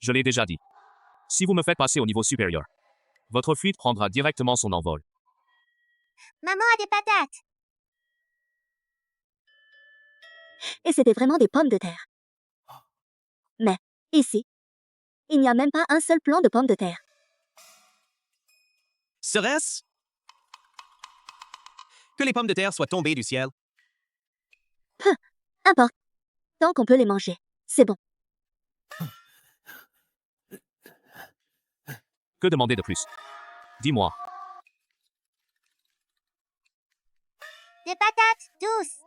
Je l'ai déjà dit. Si vous me faites passer au niveau supérieur, votre fuite prendra directement son envol. Maman a des patates. Et c'était vraiment des pommes de terre. Mais, ici, il n'y a même pas un seul plant de pommes de terre. Serait-ce que les pommes de terre soient tombées du ciel? Importe. Tant qu'on peut les manger, c'est bon. Que demander de plus? Dis-moi. Des patates douces.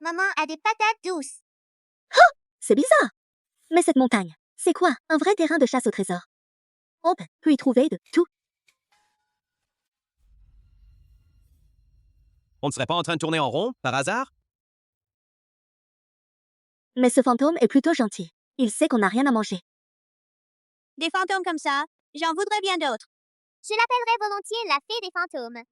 Maman a des patates douces. C'est bizarre. Mais cette montagne, c'est quoi? Un vrai terrain de chasse au trésor. On peut y trouver de tout. On ne serait pas en train de tourner en rond, par hasard? Mais ce fantôme est plutôt gentil. Il sait qu'on n'a rien à manger. Des fantômes comme ça, j'en voudrais bien d'autres. Je l'appellerais volontiers la fée des fantômes.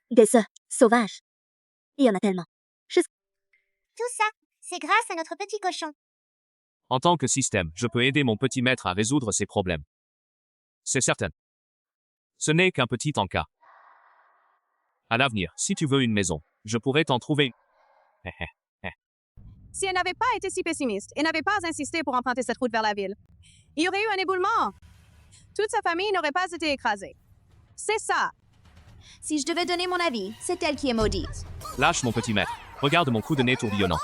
Des œufs sauvages. Il y en a tellement. Tout ça, c'est grâce à notre petit cochon. En tant que système, je peux aider mon petit maître à résoudre ses problèmes. C'est certain. Ce n'est qu'un petit encas. À l'avenir, si tu veux une maison, je pourrais t'en trouver. Si elle n'avait pas été si pessimiste et n'avait pas insisté pour emprunter cette route vers la ville, il y aurait eu un éboulement. Toute sa famille n'aurait pas été écrasée. C'est ça. Si je devais donner mon avis, c'est elle qui est maudite. Lâche mon petit maître. Regarde mon coup de nez tourbillonnant.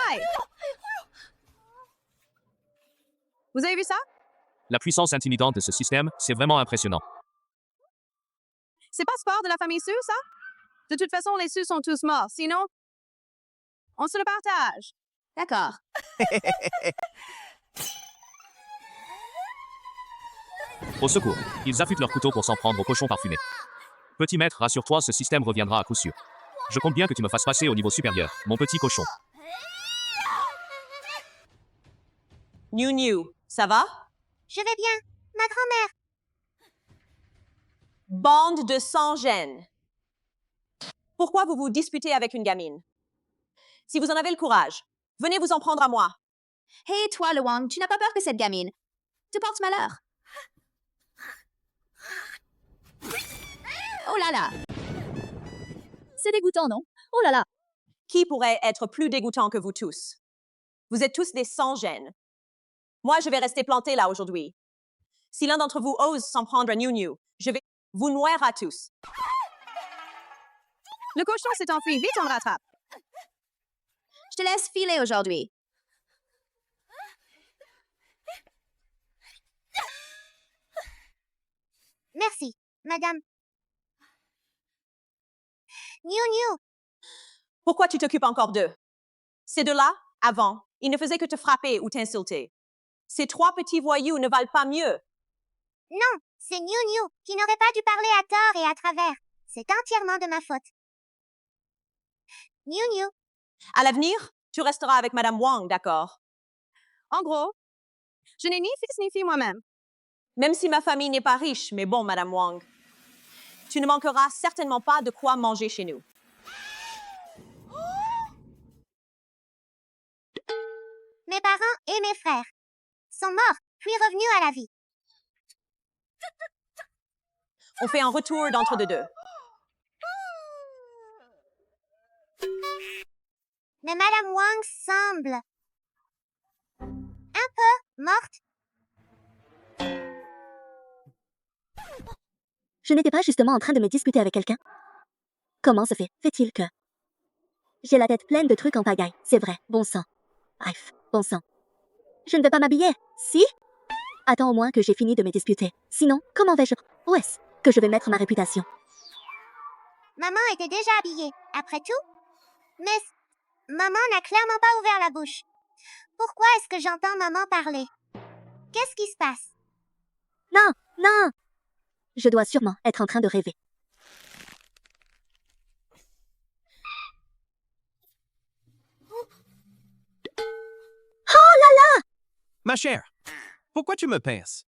Aïe! Vous avez vu ça? La puissance intimidante de ce système, c'est vraiment impressionnant. C'est pas sport de la famille Sue, ça? De toute façon, les Sue sont tous morts. Sinon, on se le partage. D'accord. Au secours, ils affûtent leurs couteaux pour s'en prendre au cochon parfumé. Petit maître, rassure-toi, ce système reviendra à coup sûr. Je compte bien que tu me fasses passer au niveau supérieur, mon petit cochon. New New, ça va? Je vais bien. Ma grand-mère. Bande de sans-gêne. Pourquoi vous vous disputez avec une gamine? Si vous en avez le courage, venez vous en prendre à moi. Hé, toi, le Wang, tu n'as pas peur que cette gamine te porte malheur? Oh là là! C'est dégoûtant, non? Oh là là! Qui pourrait être plus dégoûtant que vous tous? Vous êtes tous des sans-gêne. Moi, je vais rester planté là aujourd'hui. Si l'un d'entre vous ose s'en prendre à New New, je vais vous noyer à tous. Le cochon s'est enfui. Vite, on le rattrape. Je te laisse filer aujourd'hui. Merci, madame. New New. Pourquoi tu t'occupes encore d'eux? Ces deux-là, avant, ils ne faisaient que te frapper ou t'insulter. Ces trois petits voyous ne valent pas mieux. Non, c'est New New qui n'aurait pas dû parler à tort et à travers. C'est entièrement de ma faute. New New. À l'avenir, tu resteras avec Madame Wang, d'accord? En gros, je n'ai ni fils ni fille moi-même. Même si ma famille n'est pas riche, mais bon, Madame Wang, tu ne manqueras certainement pas de quoi manger chez nous. Mes parents et mes frères sont morts, puis revenus à la vie. On fait un retour d'entre deux. Mais Madame Wang semble un peu morte. Je n'étais pas justement en train de me disputer avec quelqu'un? Comment se fait-il que... J'ai la tête pleine de trucs en pagaille, c'est vrai, bon sang. Bref, bon sang. Je ne vais pas m'habiller, si? Attends au moins que j'ai fini de me disputer. Sinon, comment vais-je... Où est-ce que je vais mettre ma réputation? Maman était déjà habillée, après tout. Mais maman n'a clairement pas ouvert la bouche. Pourquoi est-ce que j'entends maman parler? Qu'est-ce qui se passe? Non, non! Je dois sûrement être en train de rêver. Ma chère, Pourquoi tu me pinces?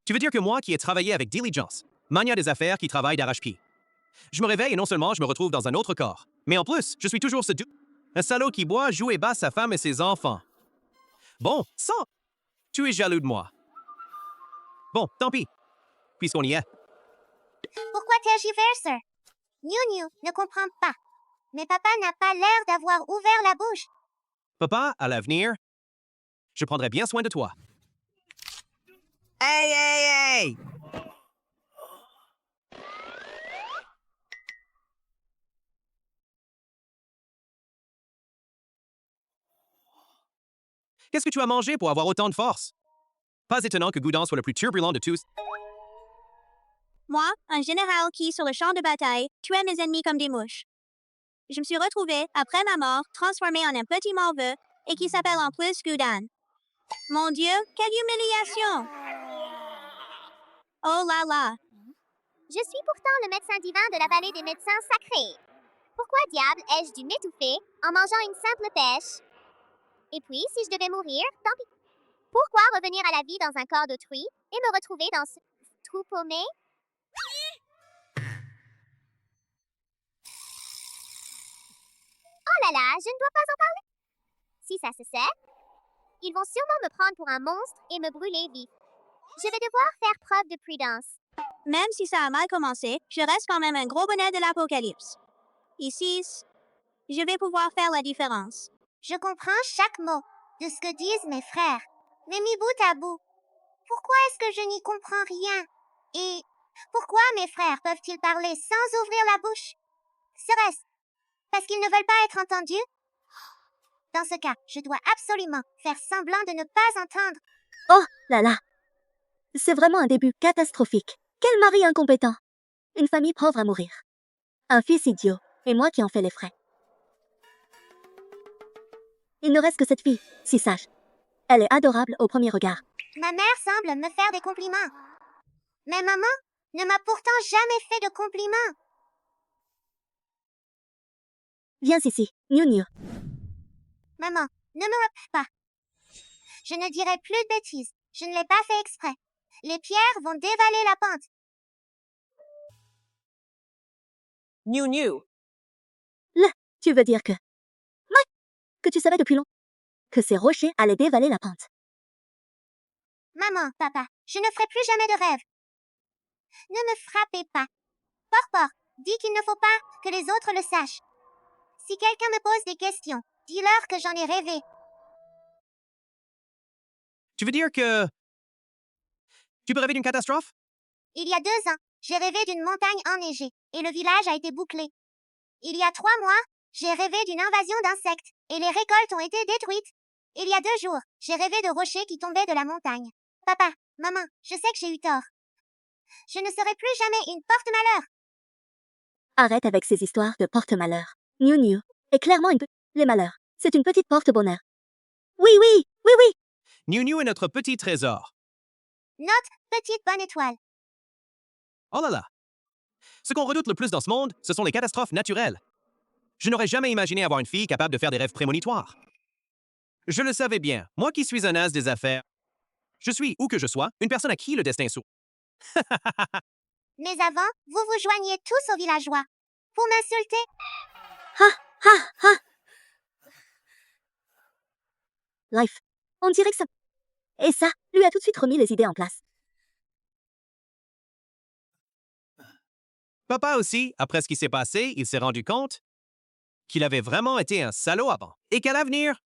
Tu veux dire que moi qui ai travaillé avec diligence, mania des affaires qui travaille d'arrache-pied. Je me réveille et non seulement je me retrouve dans un autre corps, mais en plus, je suis toujours ce un salaud qui boit, joue et bat sa femme et ses enfants. Bon, sans... Tu es jaloux de moi. Bon, tant pis, puisqu'on y est. Pourquoi tergiverser? Niu ne comprend pas. Mais papa n'a pas l'air d'avoir ouvert la bouche. Papa, à l'avenir, je prendrai bien soin de toi. Hey, hey, hey! Qu'est-ce que tu as mangé pour avoir autant de force? Pas étonnant que Goudan soit le plus turbulent de tous. Moi, un général qui, sur le champ de bataille, tuait mes ennemis comme des mouches. Je me suis retrouvée, après ma mort, transformée en un petit morveux et qui s'appelle en plus Goudan. Mon Dieu, quelle humiliation! Oh là là! Je suis pourtant le médecin divin de la vallée des médecins sacrés. Pourquoi diable ai-je dû m'étouffer en mangeant une simple pêche? Et puis, si je devais mourir, tant pis. Pourquoi revenir à la vie dans un corps d'autrui et me retrouver dans ce trou paumé? Oh là là, je ne dois pas en parler. Si ça se sait, ils vont sûrement me prendre pour un monstre et me brûler vif. Je vais devoir faire preuve de prudence. Même si ça a mal commencé, je reste quand même un gros bonnet de l'apocalypse. Ici, je vais pouvoir faire la différence. Je comprends chaque mot de ce que disent mes frères, mais mis bout à bout, pourquoi est-ce que je n'y comprends rien? Et pourquoi mes frères peuvent-ils parler sans ouvrir la bouche? Serait-ce parce qu'ils ne veulent pas être entendus? Dans ce cas, je dois absolument faire semblant de ne pas entendre. Oh là là! C'est vraiment un début catastrophique. Quel mari incompétent! Une famille pauvre à mourir. Un fils idiot, et moi qui en fais les frais. Il ne reste que cette fille, si sage. Elle est adorable au premier regard. Ma mère semble me faire des compliments. Mais maman ne m'a pourtant jamais fait de compliments. Viens ici, Niu. Maman, ne me repère pas. Je ne dirai plus de bêtises. Je ne l'ai pas fait exprès. Les pierres vont dévaler la pente. Niu. Tu veux dire que... Ouais, que tu savais depuis longtemps que ces rochers allaient dévaler la pente. Maman, papa, je ne ferai plus jamais de rêve. Ne me frappez pas. Porpor, dis qu'il ne faut pas que les autres le sachent. Si quelqu'un me pose des questions, dis-leur que j'en ai rêvé. Tu veux dire que... Tu peux rêver d'une catastrophe? Il y a 2 ans, j'ai rêvé d'une montagne enneigée et le village a été bouclé. Il y a 3 mois, j'ai rêvé d'une invasion d'insectes et les récoltes ont été détruites. Il y a 2 jours, j'ai rêvé de rochers qui tombaient de la montagne. Papa, maman, je sais que j'ai eu tort. Je ne serai plus jamais une porte-malheur. Arrête avec ces histoires de porte-malheur. Niu est clairement les malheurs. C'est une petite porte-bonheur. Oui. Niu est notre petit trésor. Notre petite bonne étoile. Oh là là! Ce qu'on redoute le plus dans ce monde, ce sont les catastrophes naturelles. Je n'aurais jamais imaginé avoir une fille capable de faire des rêves prémonitoires. Je le savais bien, moi qui suis un as des affaires. Je suis, où que je sois, une personne à qui le destin sourit. Mais avant, vous vous joigniez tous aux villageois. Pour m'insulter? Ha! Life, on dirait que ça... Et ça, lui a tout de suite remis les idées en place. Papa aussi, après ce qui s'est passé, il s'est rendu compte qu'il avait vraiment été un salaud avant. Et qu'à l'avenir,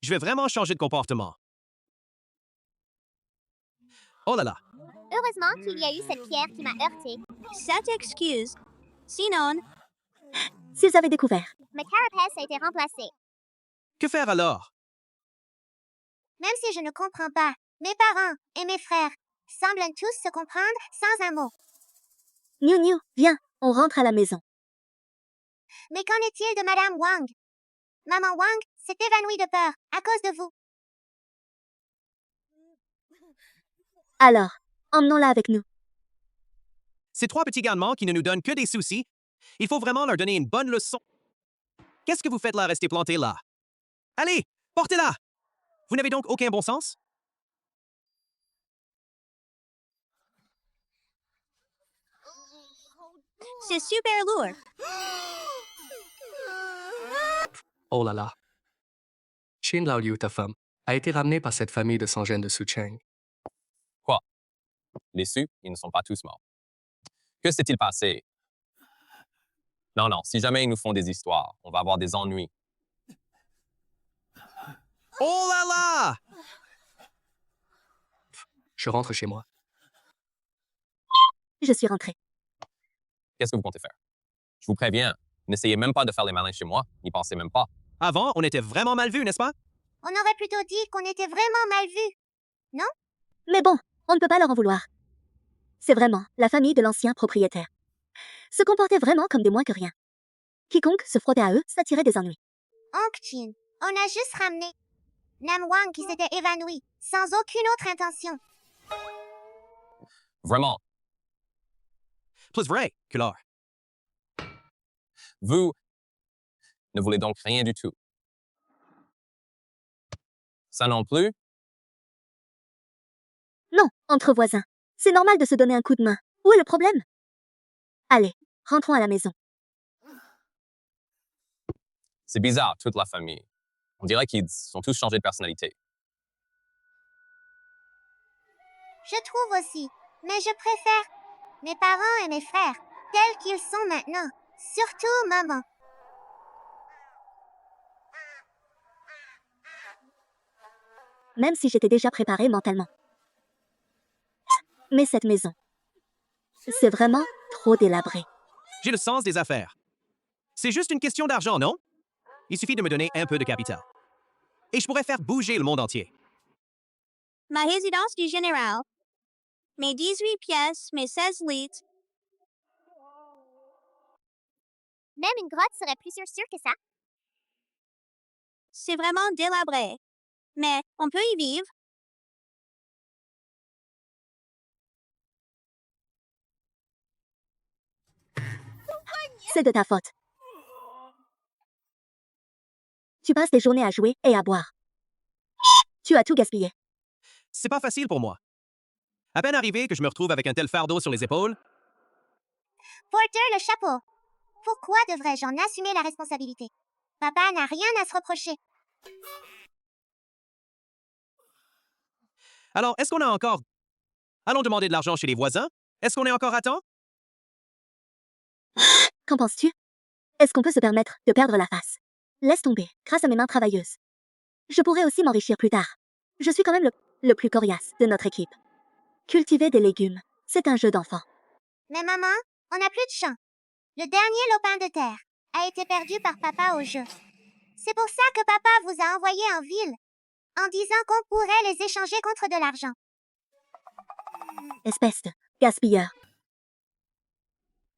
je vais vraiment changer de comportement. Oh là là! Heureusement qu'il y a eu cette pierre qui m'a heurté. Cette excuse. Sinon, S'ils avaient découvert. Ma carapace a été remplacée. Que faire alors? Même si je ne comprends pas, mes parents et mes frères semblent tous se comprendre sans un mot. Niu, viens, on rentre à la maison. Mais qu'en est-il de Madame Wang? Maman Wang s'est évanouie de peur à cause de vous. Alors, emmenons-la avec nous. Ces 3 petits garnements qui ne nous donnent que des soucis, il faut vraiment leur donner une bonne leçon. Qu'est-ce que vous faites là, rester planté là? Allez, portez-la! Vous n'avez donc aucun bon sens? C'est super lourd. Oh là là. Shin Laoliu, ta femme, a été ramenée par cette famille de sans-gêne de Sucheng. Les Sioux, ils ne sont pas tous morts. Que s'est-il passé? Non, non, si jamais ils nous font des histoires, on va avoir des ennuis. Oh là là! Je rentre chez moi. Je suis rentrée. Qu'est-ce que vous comptez faire? Je vous préviens, n'essayez même pas de faire les malins chez moi, n'y pensez même pas. Avant, on était vraiment mal vus, n'est-ce pas? On aurait plutôt dit qu'on était vraiment mal vus. Mais bon, on ne peut pas leur en vouloir. C'est vraiment la famille de l'ancien propriétaire. Se comportait vraiment comme des moins que rien. Quiconque se frottait à eux s'attirait des ennuis. Onk Chin, on a juste ramené Nam Wang qui s'était évanoui, sans aucune autre intention. Vraiment, Plus vrai que l'or. vous ne voulez donc rien du tout. Ça non plus? Non, entre voisins. C'est normal de se donner un coup de main. Où est le problème? Allez, rentrons à la maison. C'est bizarre, toute la famille. On dirait qu'ils ont tous changé de personnalité. Je trouve aussi, mais je préfère mes parents et mes frères, tels qu'ils sont maintenant. Surtout maman. Même si j'étais déjà préparée mentalement. Mais cette maison, c'est vraiment trop délabré. J'ai le sens des affaires. C'est juste une question d'argent, non? Il suffit de me donner un peu de capital. Et je pourrais faire bouger le monde entier. Ma résidence du général. Mes 18 pièces, mes 16 litres. Même une grotte serait plus sûre que ça. C'est vraiment délabré. Mais on peut y vivre. C'est de ta faute. Tu passes tes journées à jouer et à boire. Tu as tout gaspillé. C'est pas facile pour moi. À peine arrivé que je me retrouve avec un tel fardeau sur les épaules. Porter le chapeau. Pourquoi devrais-je en assumer la responsabilité? Papa n'a rien à se reprocher. Alors, est-ce qu'on a encore... Allons demander de l'argent chez les voisins? Est-ce qu'on est encore à temps? Qu'en penses-tu? Est-ce qu'on peut se permettre de perdre la face? Laisse tomber, grâce à mes mains travailleuses. Je pourrais aussi m'enrichir plus tard. Je suis quand même le plus coriace de notre équipe. Cultiver des légumes, c'est un jeu d'enfant. Mais maman, on n'a plus de champ. Le dernier lopin de terre a été perdu par papa au jeu. C'est pour ça que papa vous a envoyé en ville, en disant qu'on pourrait les échanger contre de l'argent. Espèce de gaspilleur.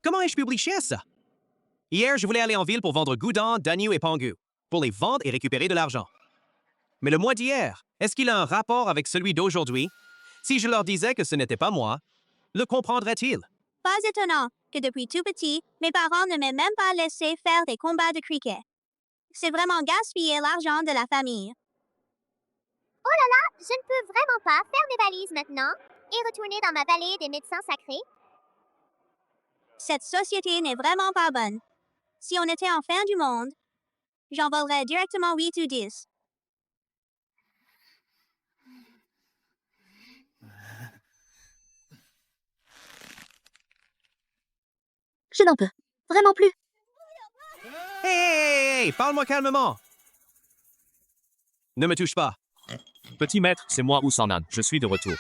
Comment ai-je publié ça? Hier, je voulais aller en ville pour vendre Goudan, Danyu et Pangu, pour les vendre et récupérer de l'argent. Mais le mois d'hier, est-ce qu'il a un rapport avec celui d'aujourd'hui? Si je leur disais que ce n'était pas moi, le comprendraient-ils? Pas étonnant que depuis tout petit, mes parents ne m'aient même pas laissé faire des combats de cricket. C'est vraiment gaspiller l'argent de la famille. Je ne peux vraiment pas faire mes valises maintenant et retourner dans ma vallée des médecins sacrés. Cette société n'est vraiment pas bonne. Si on était en fin du monde, j'en volerais directement 8 ou 10. Je n'en peux. Vraiment plus. Hey, parle-moi calmement. Ne me touche pas. Petit maître, c'est moi Usanan, je suis de retour.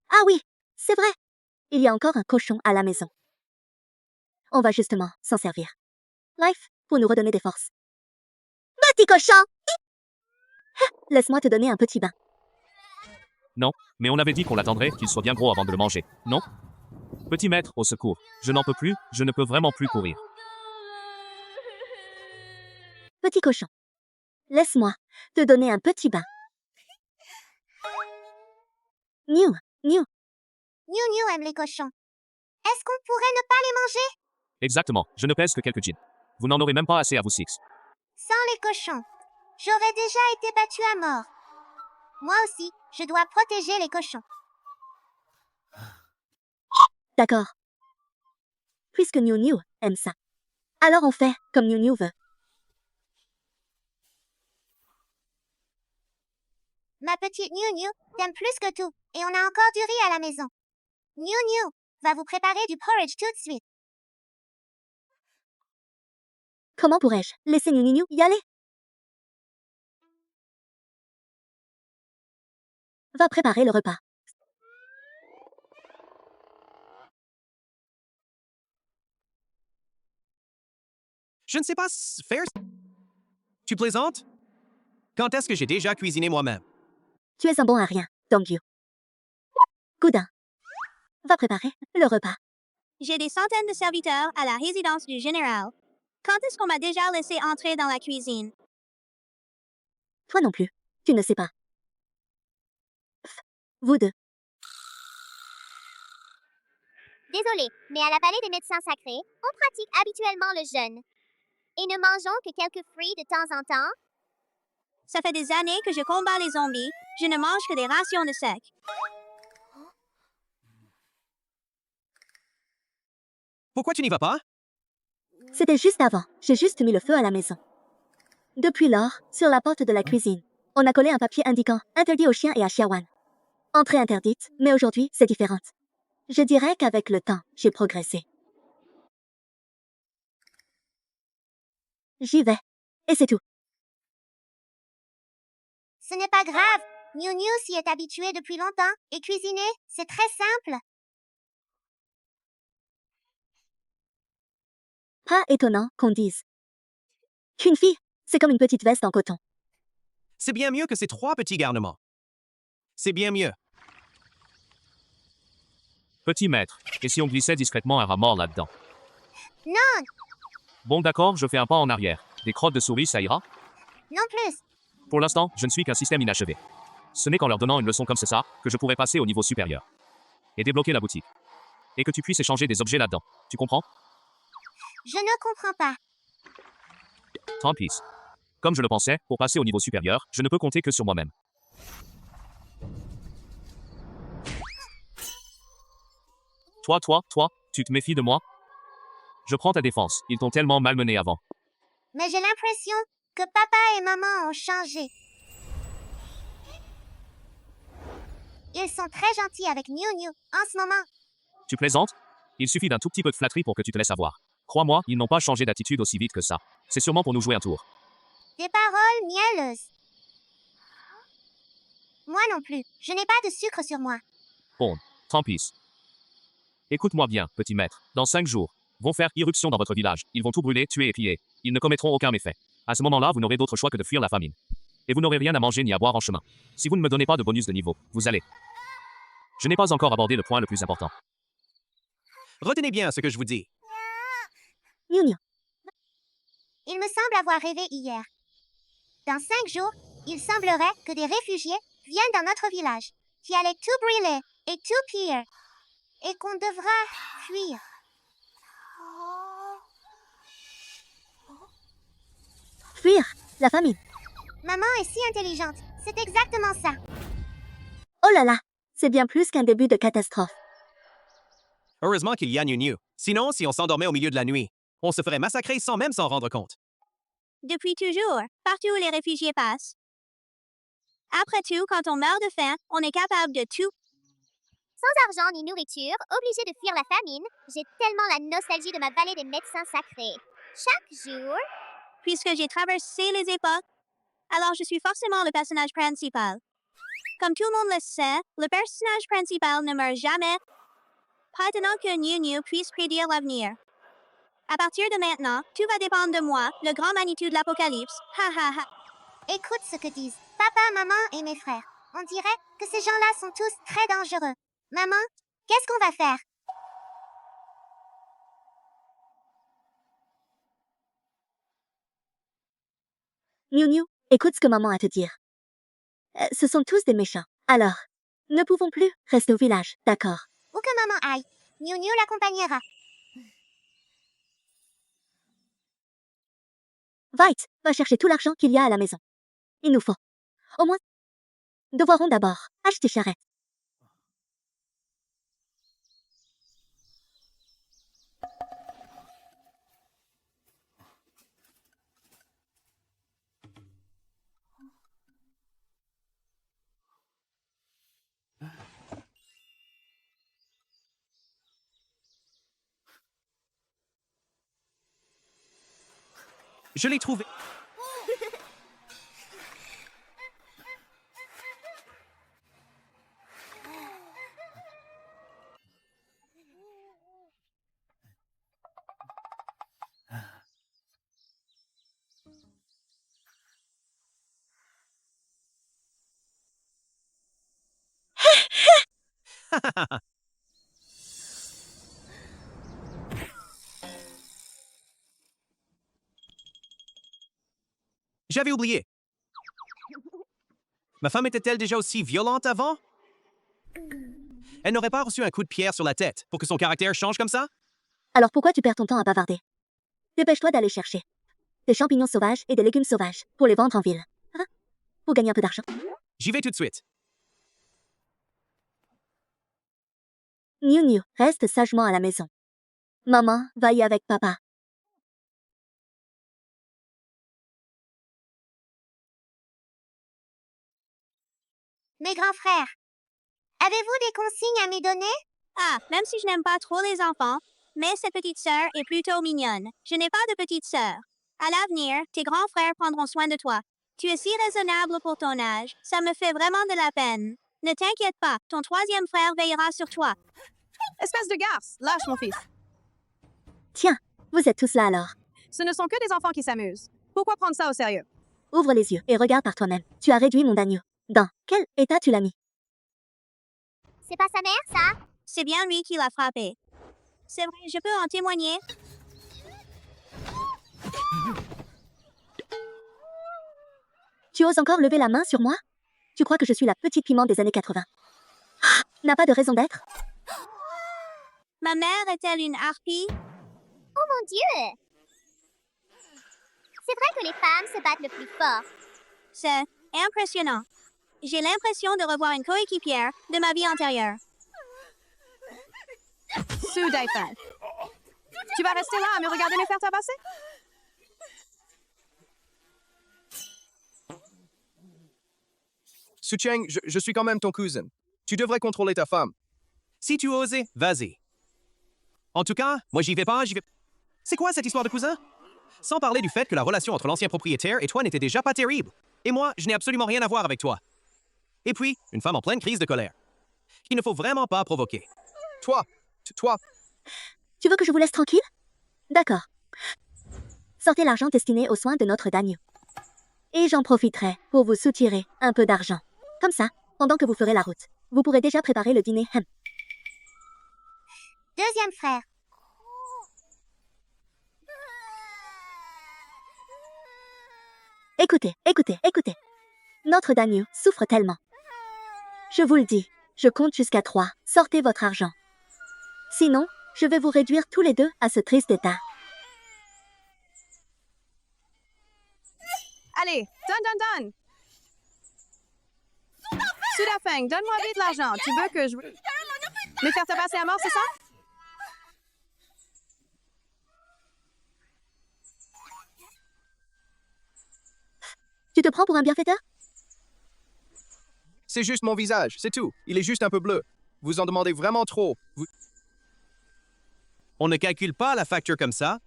Ah oui, c'est vrai. Il y a encore un cochon à la maison. On va justement s'en servir. Life, pour nous redonner des forces. Petit cochon! Laisse-moi te donner un petit bain. Non, mais on avait dit qu'on l'attendrait, qu'il soit bien gros avant de le manger, non? Petit maître, au secours. Je n'en peux plus, je ne peux vraiment plus courir. Petit cochon. Laisse-moi te donner un petit bain. Niu, Niu. Niu Niu aime les cochons. Est-ce qu'on pourrait ne pas les manger? Exactement, je ne pèse que quelques jeans. Vous n'en aurez même pas assez à vous six. Sans les cochons, j'aurais déjà été battue à mort. Moi aussi, je dois protéger les cochons. D'accord. Puisque Niu Niu aime ça. Alors on fait comme Niu Niu veut. Ma petite Niu Niu t'aime plus que tout, et on a encore du riz à la maison. Niu Niu va vous préparer du porridge tout de suite. Comment pourrais-je laisser Niu Niu y aller? Va préparer le repas. Je ne sais pas faire. Tu plaisantes? Quand est-ce que j'ai déjà cuisiné moi-même? Tu es un bon à rien, Dongyu. Goudin. Va préparer le repas. J'ai des centaines de serviteurs à la résidence du général. Quand est-ce qu'on m'a déjà laissé entrer dans la cuisine? Toi non plus. Tu ne sais pas. Vous deux. Désolée, mais à la vallée des médecins sacrés, on pratique habituellement le jeûne. Et ne mangeons que quelques fruits de temps en temps. Ça fait des années que je combats les zombies. Je ne mange que des rations de sec. Pourquoi tu n'y vas pas? C'était juste avant. J'ai juste mis le feu à la maison. Depuis lors, sur la porte de la cuisine, on a collé un papier indiquant « Interdit aux chiens et à Xiaowan ». Entrée interdite, mais aujourd'hui, c'est différente. Je dirais qu'avec le temps, j'ai progressé. J'y vais. Et c'est tout. Ce n'est pas grave. Niu Niu s'y est habitué depuis longtemps, et cuisiner, c'est très simple. Pas étonnant qu'on dise qu'une fille, c'est comme une petite veste en coton. C'est bien mieux que ces 3 petits garnements. C'est bien mieux. Petit maître, et si on glissait discrètement un rat mort là-dedans? Non, Bon d'accord, je fais un pas en arrière. Des crottes de souris, ça ira? non plus. Pour l'instant, je ne suis qu'un système inachevé. Ce n'est qu'en leur donnant une leçon comme c'est ça que je pourrai passer au niveau supérieur. Et débloquer la boutique. Et que tu puisses échanger des objets là-dedans. Tu comprends? Je ne comprends pas. Tant pis. Comme je le pensais, pour passer au niveau supérieur, je ne peux compter que sur moi-même. Toi, tu te méfies de moi? Je prends ta défense, ils t'ont tellement malmené avant. Mais j'ai l'impression que papa et maman ont changé. Ils sont très gentils avec Niu Niu en ce moment. Tu plaisantes? Il suffit d'un tout petit peu de flatterie pour que tu te laisses avoir. Crois-moi, ils n'ont pas changé d'attitude aussi vite que ça. C'est sûrement pour nous jouer un tour. Des paroles mielleuses. Moi non plus. Je n'ai pas de sucre sur moi. Bon, tant pis. Écoute-moi bien, petit maître. Dans 5 jours, vont faire irruption dans votre village. Ils vont tout brûler, tuer et piller. Ils ne commettront aucun méfait. À ce moment-là, vous n'aurez d'autre choix que de fuir la famine. Et vous n'aurez rien à manger ni à boire en chemin. Si vous ne me donnez pas de bonus de niveau, vous allez. Je n'ai pas encore abordé le point le plus important. Retenez bien ce que je vous dis. Niu Niu. Il me semble avoir rêvé hier. Dans 5 jours, il semblerait que des réfugiés viennent dans notre village, qui allaient tout brûler et tout piller, et qu'on devra fuir. Fuir la famine. Maman est si intelligente. C'est exactement ça. Oh là là, c'est bien plus qu'un début de catastrophe. Heureusement qu'il y a Niu Niu. Sinon, si on s'endormait au milieu de la nuit, on se ferait massacrer sans même s'en rendre compte. Depuis toujours, partout où les réfugiés passent. Après tout, quand on meurt de faim, on est capable de tout. Sans argent ni nourriture, obligé de fuir la famine, j'ai tellement la nostalgie de ma vallée des médecins sacrés. Chaque jour, Puisque j'ai traversé les époques, alors je suis forcément le personnage principal. Comme tout le monde le sait, le personnage principal ne meurt jamais. Pas étonnant que Niu Niu puisse prédire l'avenir. À partir de maintenant, tout va dépendre de moi, le grand Manitou de l'Apocalypse. Ha ha ha. écoute ce que disent papa, maman et mes frères. On dirait que ces gens-là sont tous très dangereux. Maman, qu'est-ce qu'on va faire? Niu Niu, écoute ce que maman a à te dire. Ce sont tous des méchants. Alors, ne pouvons plus rester au village, d'accord? Où que maman aille, Niu Niu l'accompagnera. Vite, va chercher tout l'argent qu'il y a à la maison. Il nous faut. Au moins. Devrons d'abord acheter charrette. Je l'ai trouvé. J'avais oublié. Ma femme était-elle déjà aussi violente avant? Elle n'aurait pas reçu un coup de pierre sur la tête pour que son caractère change comme ça? Alors pourquoi tu perds ton temps à bavarder? Dépêche-toi d'aller chercher des champignons sauvages et des légumes sauvages pour les vendre en ville. Hein? Pour gagner un peu d'argent. J'y vais tout de suite. Niu, reste sagement à la maison. Maman va y avec papa. Mes grands frères, avez-vous des consignes à me donner? Ah, même si je n'aime pas trop les enfants, mais cette petite sœur est plutôt mignonne. Je n'ai pas de petite sœur. À l'avenir, tes grands frères prendront soin de toi. Tu es si raisonnable pour ton âge, ça me fait vraiment de la peine. Ne t'inquiète pas, ton troisième frère veillera sur toi. Espèce de garce, lâche mon fils. Tiens, vous êtes tous là alors. Ce ne sont que des enfants qui s'amusent. Pourquoi prendre ça au sérieux? Ouvre les yeux et regarde par toi-même. Tu as réduit mon agneau. Dans quel état tu l'as mis? C'est pas sa mère, ça? C'est bien lui qui l'a frappé. C'est vrai, je peux en témoigner. Tu oses encore lever la main sur moi? Tu crois que je suis la petite piment des années 80? Ah, n'a pas de raison d'être? Ma mère est-elle une harpie? Oh mon Dieu! C'est vrai que les femmes se battent le plus fort. C'est impressionnant. J'ai l'impression de revoir une coéquipière de ma vie antérieure. Sue Dyphon. Tu vas rester là à me regarder me faire tabasser? Su Cheng, je suis quand même ton cousin. Tu devrais contrôler ta femme. Si tu osais, vas-y. En tout cas, moi j'y vais pas, j'y vais... C'est quoi cette histoire de cousin? Sans parler du fait que la relation entre l'ancien propriétaire et toi n'était déjà pas terrible. Et moi, je n'ai absolument rien à voir avec toi. Et puis, une femme en pleine crise de colère. Qu'il ne faut vraiment pas provoquer. Toi. Tu veux que je vous laisse tranquille? D'accord. Sortez l'argent destiné aux soins de notre Dagnou. Et j'en profiterai pour vous soutirer un peu d'argent. Comme ça, pendant que vous ferez la route, vous pourrez déjà préparer le dîner. Deuxième frère. Écoutez. Notre Dagnou souffre tellement. Je vous le dis, je compte jusqu'à 3. Sortez votre argent. Sinon, je vais vous réduire tous les deux à ce triste état. Allez, donne. Sue Dyphon, donne-moi vite l'argent. Tu veux que je... Me faire tabasser à mort, c'est ça? Tu te prends pour un bienfaiteur? C'est juste mon visage, c'est tout. Il est juste un peu bleu. Vous en demandez vraiment trop. On ne calcule pas la facture comme ça.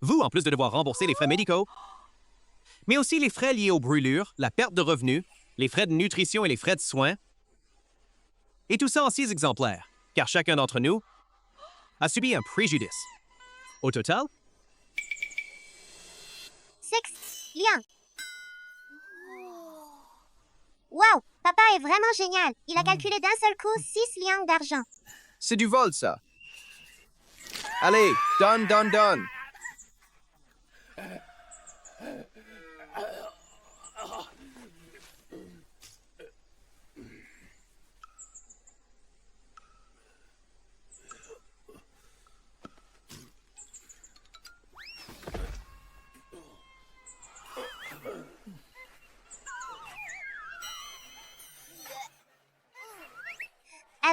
Vous, en plus de devoir rembourser les frais médicaux, mais aussi les frais liés aux brûlures, la perte de revenus, les frais de nutrition et les frais de soins. Et tout ça en 6 exemplaires, car chacun d'entre nous a subi un préjudice. Au total, 6 liens. Wow, papa est vraiment génial. Il a calculé d'un seul coup 6 liens d'argent. C'est du vol, ça. Allez, donne.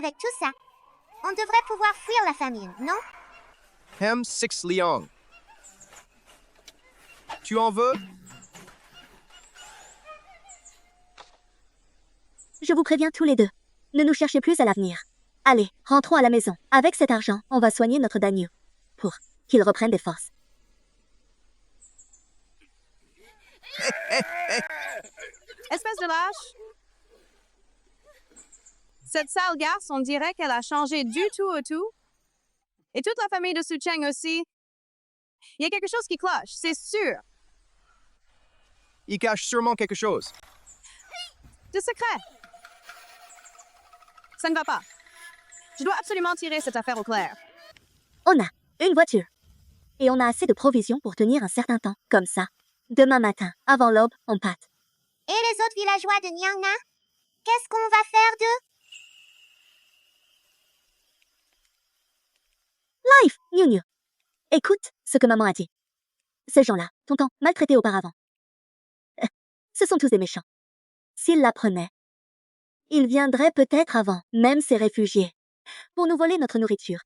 avec tout ça? On devrait pouvoir fuir la famine, non? Hem Six Liang. Tu en veux? Je vous préviens tous les deux. Ne nous cherchez plus à l'avenir. Allez, rentrons à la maison. Avec cet argent, on va soigner notre Danyu. Pour qu'il reprenne des forces. Espèce de lâche. Cette sale garce, on dirait qu'elle a changé du tout au tout. Et toute la famille de Su Cheng aussi. Il y a quelque chose qui cloche, c'est sûr. Il cache sûrement quelque chose. De secret. Ça ne va pas. Je dois absolument tirer cette affaire au clair. On a une voiture. Et on a assez de provisions pour tenir un certain temps. Comme ça. Demain matin, avant l'aube, on pâte. Et les autres villageois de Nyangna? Qu'est-ce qu'on va faire d'eux? Life, Niu Niu. Écoute ce que maman a dit. Ces gens-là t'ont tant maltraité auparavant. Ce sont tous des méchants. S'ils l'apprenaient, ils viendraient peut-être avant, même ces réfugiés, pour nous voler notre nourriture.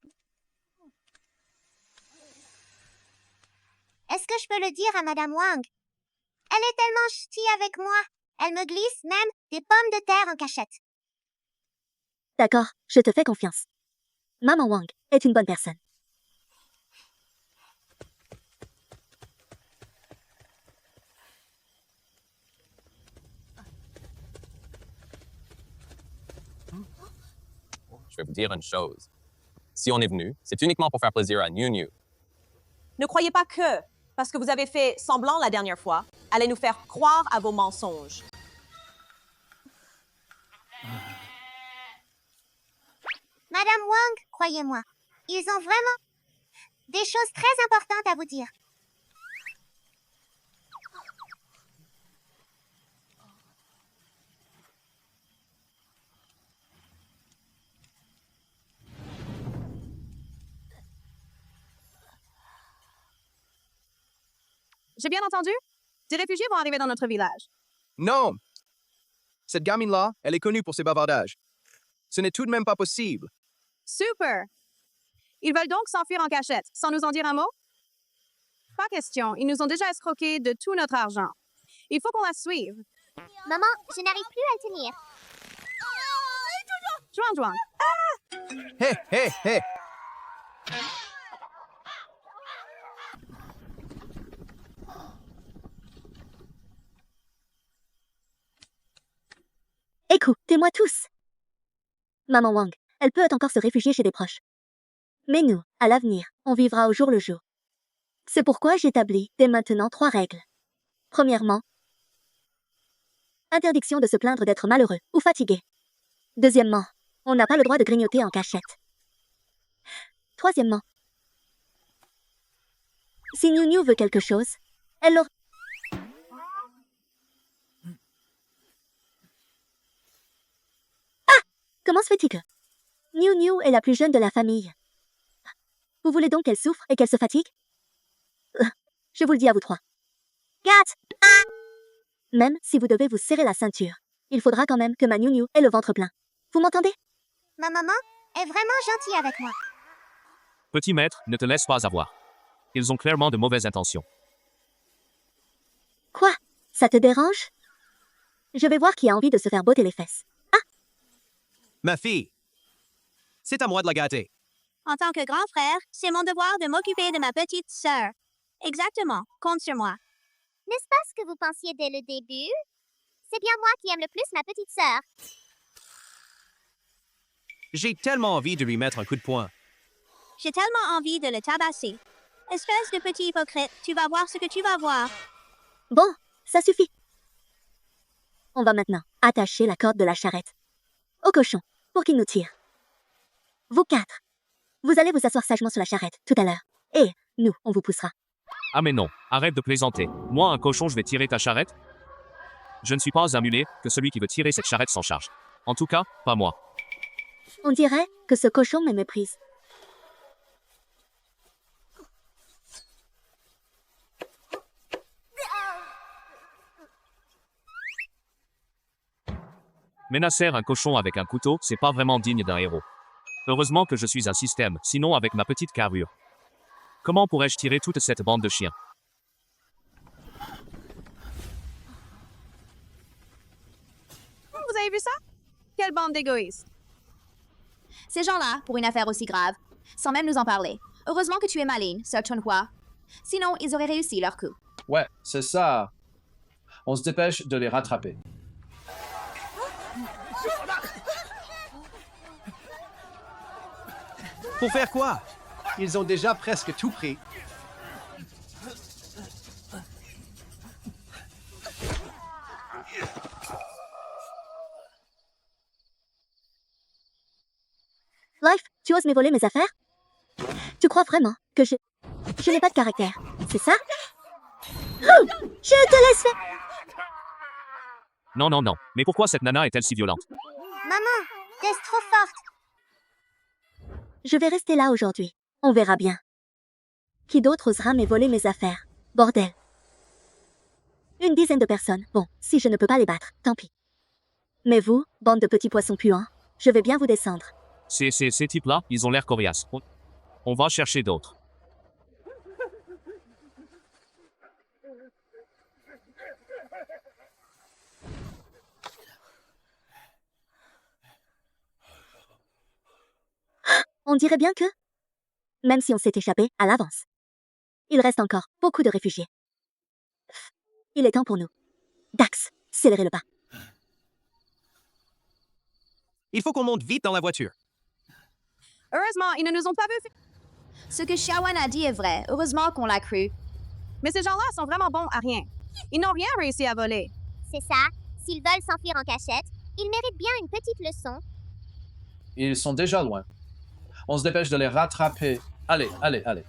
Est-ce que je peux le dire à Madame Wang? Elle est tellement ch'ti avec moi. Elle me glisse même des pommes de terre en cachette. D'accord, je te fais confiance. Maman Wang est une bonne personne. Je vais vous dire une chose. Si on est venu, c'est uniquement pour faire plaisir à Niu Niu. Ne croyez pas que, parce que vous avez fait semblant la dernière fois, allez nous faire croire à vos mensonges. Madame Wang, croyez-moi, ils ont vraiment des choses très importantes à vous dire. J'ai bien entendu? Des réfugiés vont arriver dans notre village. Non! Cette gamine-là, elle est connue pour ses bavardages. Ce n'est tout de même pas possible. Super! Ils veulent donc s'enfuir en cachette, sans nous en dire un mot? Pas question, ils nous ont déjà escroqués de tout notre argent. Il faut qu'on la suive. Maman, je n'arrive plus à le tenir. Juan Juan. Hé, hé, hé! Écoutez-moi tous. Maman Wang, elle peut encore se réfugier chez des proches. Mais nous, à l'avenir, on vivra au jour le jour. C'est pourquoi j'établis dès maintenant 3 règles. Premièrement, interdiction de se plaindre d'être malheureux ou fatigué. Deuxièmement, on n'a pas le droit de grignoter en cachette. Troisièmement, si Niu Niu veut quelque chose, elle l'aura. Ah! Comment se fait-il que Niu Niu est la plus jeune de la famille? Vous voulez donc qu'elle souffre et qu'elle se fatigue? Je vous le dis à vous 3. Gat! Même si vous devez vous serrer la ceinture, il faudra quand même que ma Niu Niu ait le ventre plein. Vous m'entendez? Ma maman est vraiment gentille avec moi. Petit maître, ne te laisse pas avoir. Ils ont clairement de mauvaises intentions. Quoi? Ça te dérange? Je vais voir qui a envie de se faire botter les fesses. Ah! Ma fille, c'est à moi de la gâter. En tant que grand frère, c'est mon devoir de m'occuper de ma petite sœur. Exactement, compte sur moi. N'est-ce pas ce que vous pensiez dès le début? C'est bien moi qui aime le plus ma petite sœur. J'ai tellement envie de lui mettre un coup de poing. J'ai tellement envie de le tabasser. Espèce de petit hypocrite, tu vas voir ce que tu vas voir. Bon, ça suffit. On va maintenant attacher la corde de la charrette au cochon pour qu'il nous tire. Vous 4, vous allez vous asseoir sagement sur la charrette tout à l'heure. Et nous, on vous poussera. Ah mais non, arrête de plaisanter. Moi, un cochon, je vais tirer ta charrette? Je ne suis pas un mulet que celui qui veut tirer cette charrette s'en charge. En tout cas, pas moi. On dirait que ce cochon me méprise. Menacer un cochon avec un couteau, c'est pas vraiment digne d'un héros. Heureusement que je suis un système, sinon avec ma petite carrure. Comment pourrais-je tirer toute cette bande de chiens? Vous avez vu ça? Quelle bande d'égoïstes. Ces gens-là, pour une affaire aussi grave, sans même nous en parler. Heureusement que tu es maligne, Sir Chunhua. Sinon, ils auraient réussi leur coup. Ouais, c'est ça. On se dépêche de les rattraper. Pour faire quoi? Ils ont déjà presque tout pris. Life, tu oses me voler mes affaires? Tu crois vraiment que je n'ai pas de caractère, c'est ça? Oh, je te laisse faire. Non, non, non. Mais pourquoi cette nana est-elle si violente? Maman, t'es trop forte. Je vais rester là aujourd'hui. On verra bien. Qui d'autre osera me voler mes affaires? Bordel. Une dizaine de personnes. Bon, si je ne peux pas les battre, tant pis. Mais vous, bande de petits poissons puants, je vais bien vous descendre. Ces types-là, ils ont l'air coriaces. On va chercher d'autres. On dirait bien que... Même si on s'est échappé à l'avance. Il reste encore beaucoup de réfugiés. Il est temps pour nous. Dax, scellérez le pas. Il faut qu'on monte vite dans la voiture. Heureusement, ils ne nous ont pas vus. Ce que Shawan a dit est vrai. Heureusement qu'on l'a cru. Mais ces gens-là sont vraiment bons à rien. Ils n'ont rien réussi à voler. C'est ça. S'ils veulent s'enfuir en cachette, ils méritent bien une petite leçon. Ils sont déjà loin. On se dépêche de les rattraper. Allez, allez, allez.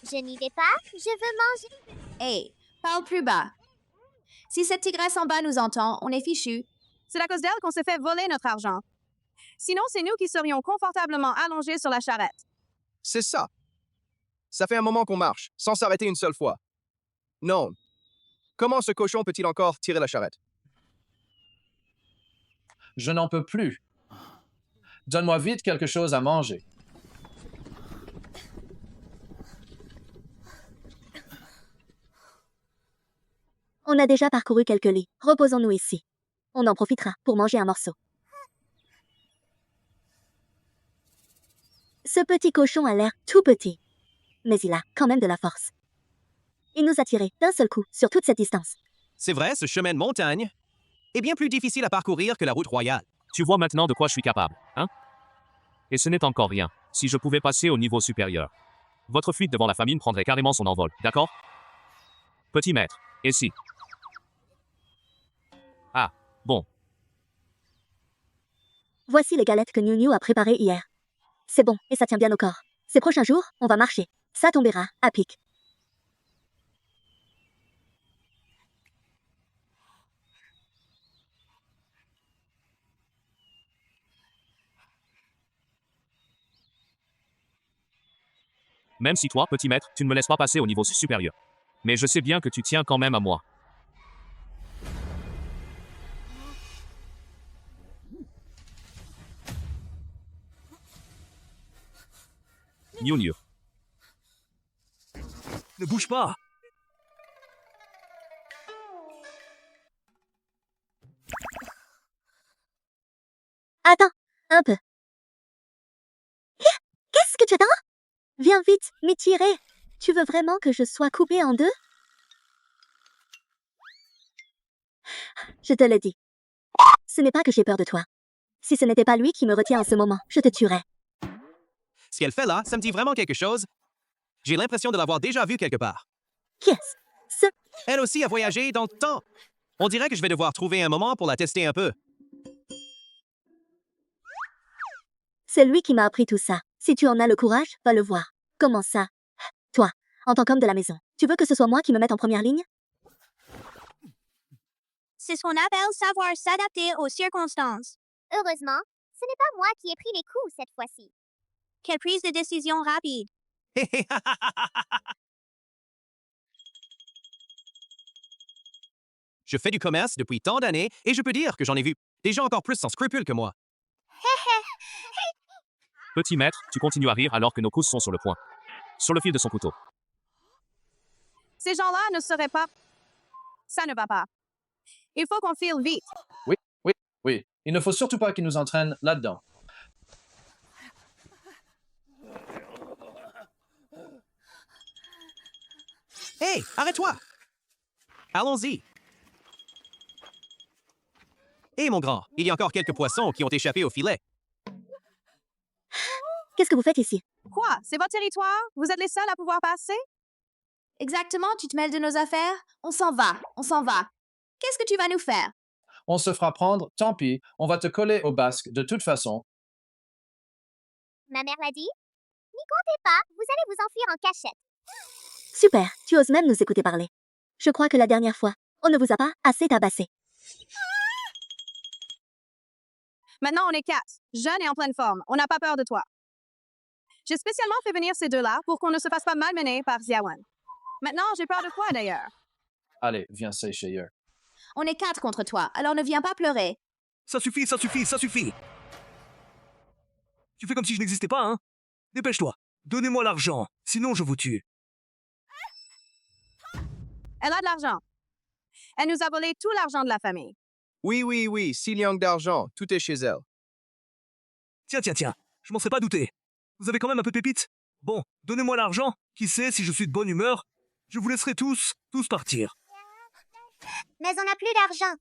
Je n'y vais pas, je veux manger. Hey, parle plus bas. Si cette tigresse en bas nous entend, on est fichu. C'est à cause d'elle qu'on s'est fait voler notre argent. Sinon, c'est nous qui serions confortablement allongés sur la charrette. C'est ça. Ça fait un moment qu'on marche, sans s'arrêter une seule fois. Non. Comment ce cochon peut-il encore tirer la charrette? Je n'en peux plus. Donne-moi vite quelque chose à manger. On a déjà parcouru quelques lits. Reposons-nous ici. On en profitera pour manger un morceau. Ce petit cochon a l'air tout petit. Mais il a quand même de la force. Il nous a tirés d'un seul coup sur toute cette distance. C'est vrai, ce chemin de montagne est bien plus difficile à parcourir que la route royale. Tu vois maintenant de quoi je suis capable, hein? Et ce n'est encore rien. Si je pouvais passer au niveau supérieur. Votre fuite devant la famine prendrait carrément son envol, d'accord? Petit maître, et si? Ah, bon. Voici les galettes que Niu Niu a préparées hier. C'est bon, et ça tient bien au corps. Ces prochains jours, on va marcher. Ça tombera, à pic. Même si toi, petit maître, tu ne me laisses pas passer au niveau supérieur. Mais je sais bien que tu tiens quand même à moi. Niu Niu. Ne bouge pas! Attends, un peu. Qu'est-ce que tu attends? Viens vite, m'y tirer. Tu veux vraiment que je sois coupée en deux? Je te le dis. Ce n'est pas que j'ai peur de toi. Si ce n'était pas lui qui me retient en ce moment, je te tuerais. Ce qu'elle fait là, ça me dit vraiment quelque chose. J'ai l'impression de l'avoir déjà vu quelque part. Qu'est-ce? Elle aussi a voyagé dans le temps. On dirait que je vais devoir trouver un moment pour la tester un peu. C'est lui qui m'a appris tout ça. Si tu en as le courage, va le voir. Comment ça? Toi, en tant qu'homme de la maison, tu veux que ce soit moi qui me mette en première ligne? C'est ce qu'on appelle savoir s'adapter aux circonstances. Heureusement, ce n'est pas moi qui ai pris les coups cette fois-ci. Quelle prise de décision rapide. Je fais du commerce depuis tant d'années et je peux dire que j'en ai vu des gens encore plus sans scrupules que moi. Petit maître, tu continues à rire alors que nos couses sont sur le point. Sur le fil de son couteau. Ces gens-là ne seraient pas... Ça ne va pas. Il faut qu'on file vite. Oui. Il ne faut surtout pas qu'ils nous entraînent là-dedans. Hé, arrête-toi! Allons-y. Hé, mon grand, il y a encore quelques poissons qui ont échappé au filet. Qu'est-ce que vous faites ici? Quoi? C'est votre territoire? Vous êtes les seuls à pouvoir passer? Exactement, tu te mêles de nos affaires? On s'en va, on s'en va. Qu'est-ce que tu vas nous faire? On se fera prendre, tant pis, on va te coller au basque de toute façon. Ma mère l'a dit. N'y comptez pas, vous allez vous enfuir en cachette. Super, tu oses même nous écouter parler. Je crois que la dernière fois, on ne vous a pas assez tabassé. Maintenant, on est 4, jeunes et en pleine forme. On n'a pas peur de toi. J'ai spécialement fait venir ces deux-là pour qu'on ne se fasse pas malmener par Xiaowen. Maintenant, j'ai peur de quoi d'ailleurs? Allez, viens sécher hier. On est 4 contre toi, alors ne viens pas pleurer. Ça suffit, ça suffit, ça suffit. Tu fais comme si je n'existais pas, hein? Dépêche-toi. Donnez-moi l'argent, sinon je vous tue. Elle a de l'argent. Elle nous a volé tout l'argent de la famille. Oui, 6 liangs d'argent, tout est chez elle. Tiens, je m'en serais pas douté. Vous avez quand même un peu de pépite? Bon, donnez-moi l'argent. Qui sait, si je suis de bonne humeur, je vous laisserai tous partir. Mais on n'a plus d'argent.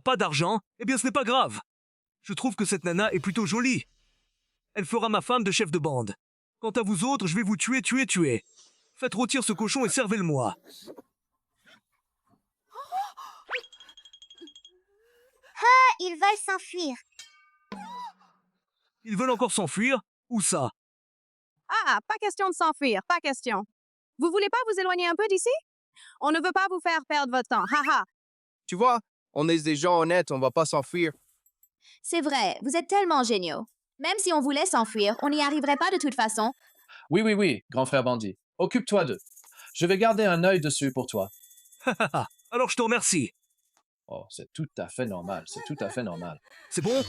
Pas d'argent? Eh bien, ce n'est pas grave. Je trouve que cette nana est plutôt jolie. Elle fera ma femme de chef de bande. Quant à vous autres, je vais vous tuer. Faites rôtir ce cochon et servez-le-moi. Ils veulent s'enfuir. Ils veulent encore s'enfuir? Où ça? Ah, pas question de s'enfuir, pas question. Vous voulez pas vous éloigner un peu d'ici? On ne veut pas vous faire perdre votre temps, haha. Tu vois, on est des gens honnêtes, on va pas s'enfuir. C'est vrai, vous êtes tellement géniaux. Même si on voulait s'enfuir, on n'y arriverait pas de toute façon. Oui, grand frère bandit. Occupe-toi d'eux. Je vais garder un œil dessus pour toi. Alors je te remercie. Oh, c'est tout à fait normal, C'est bon?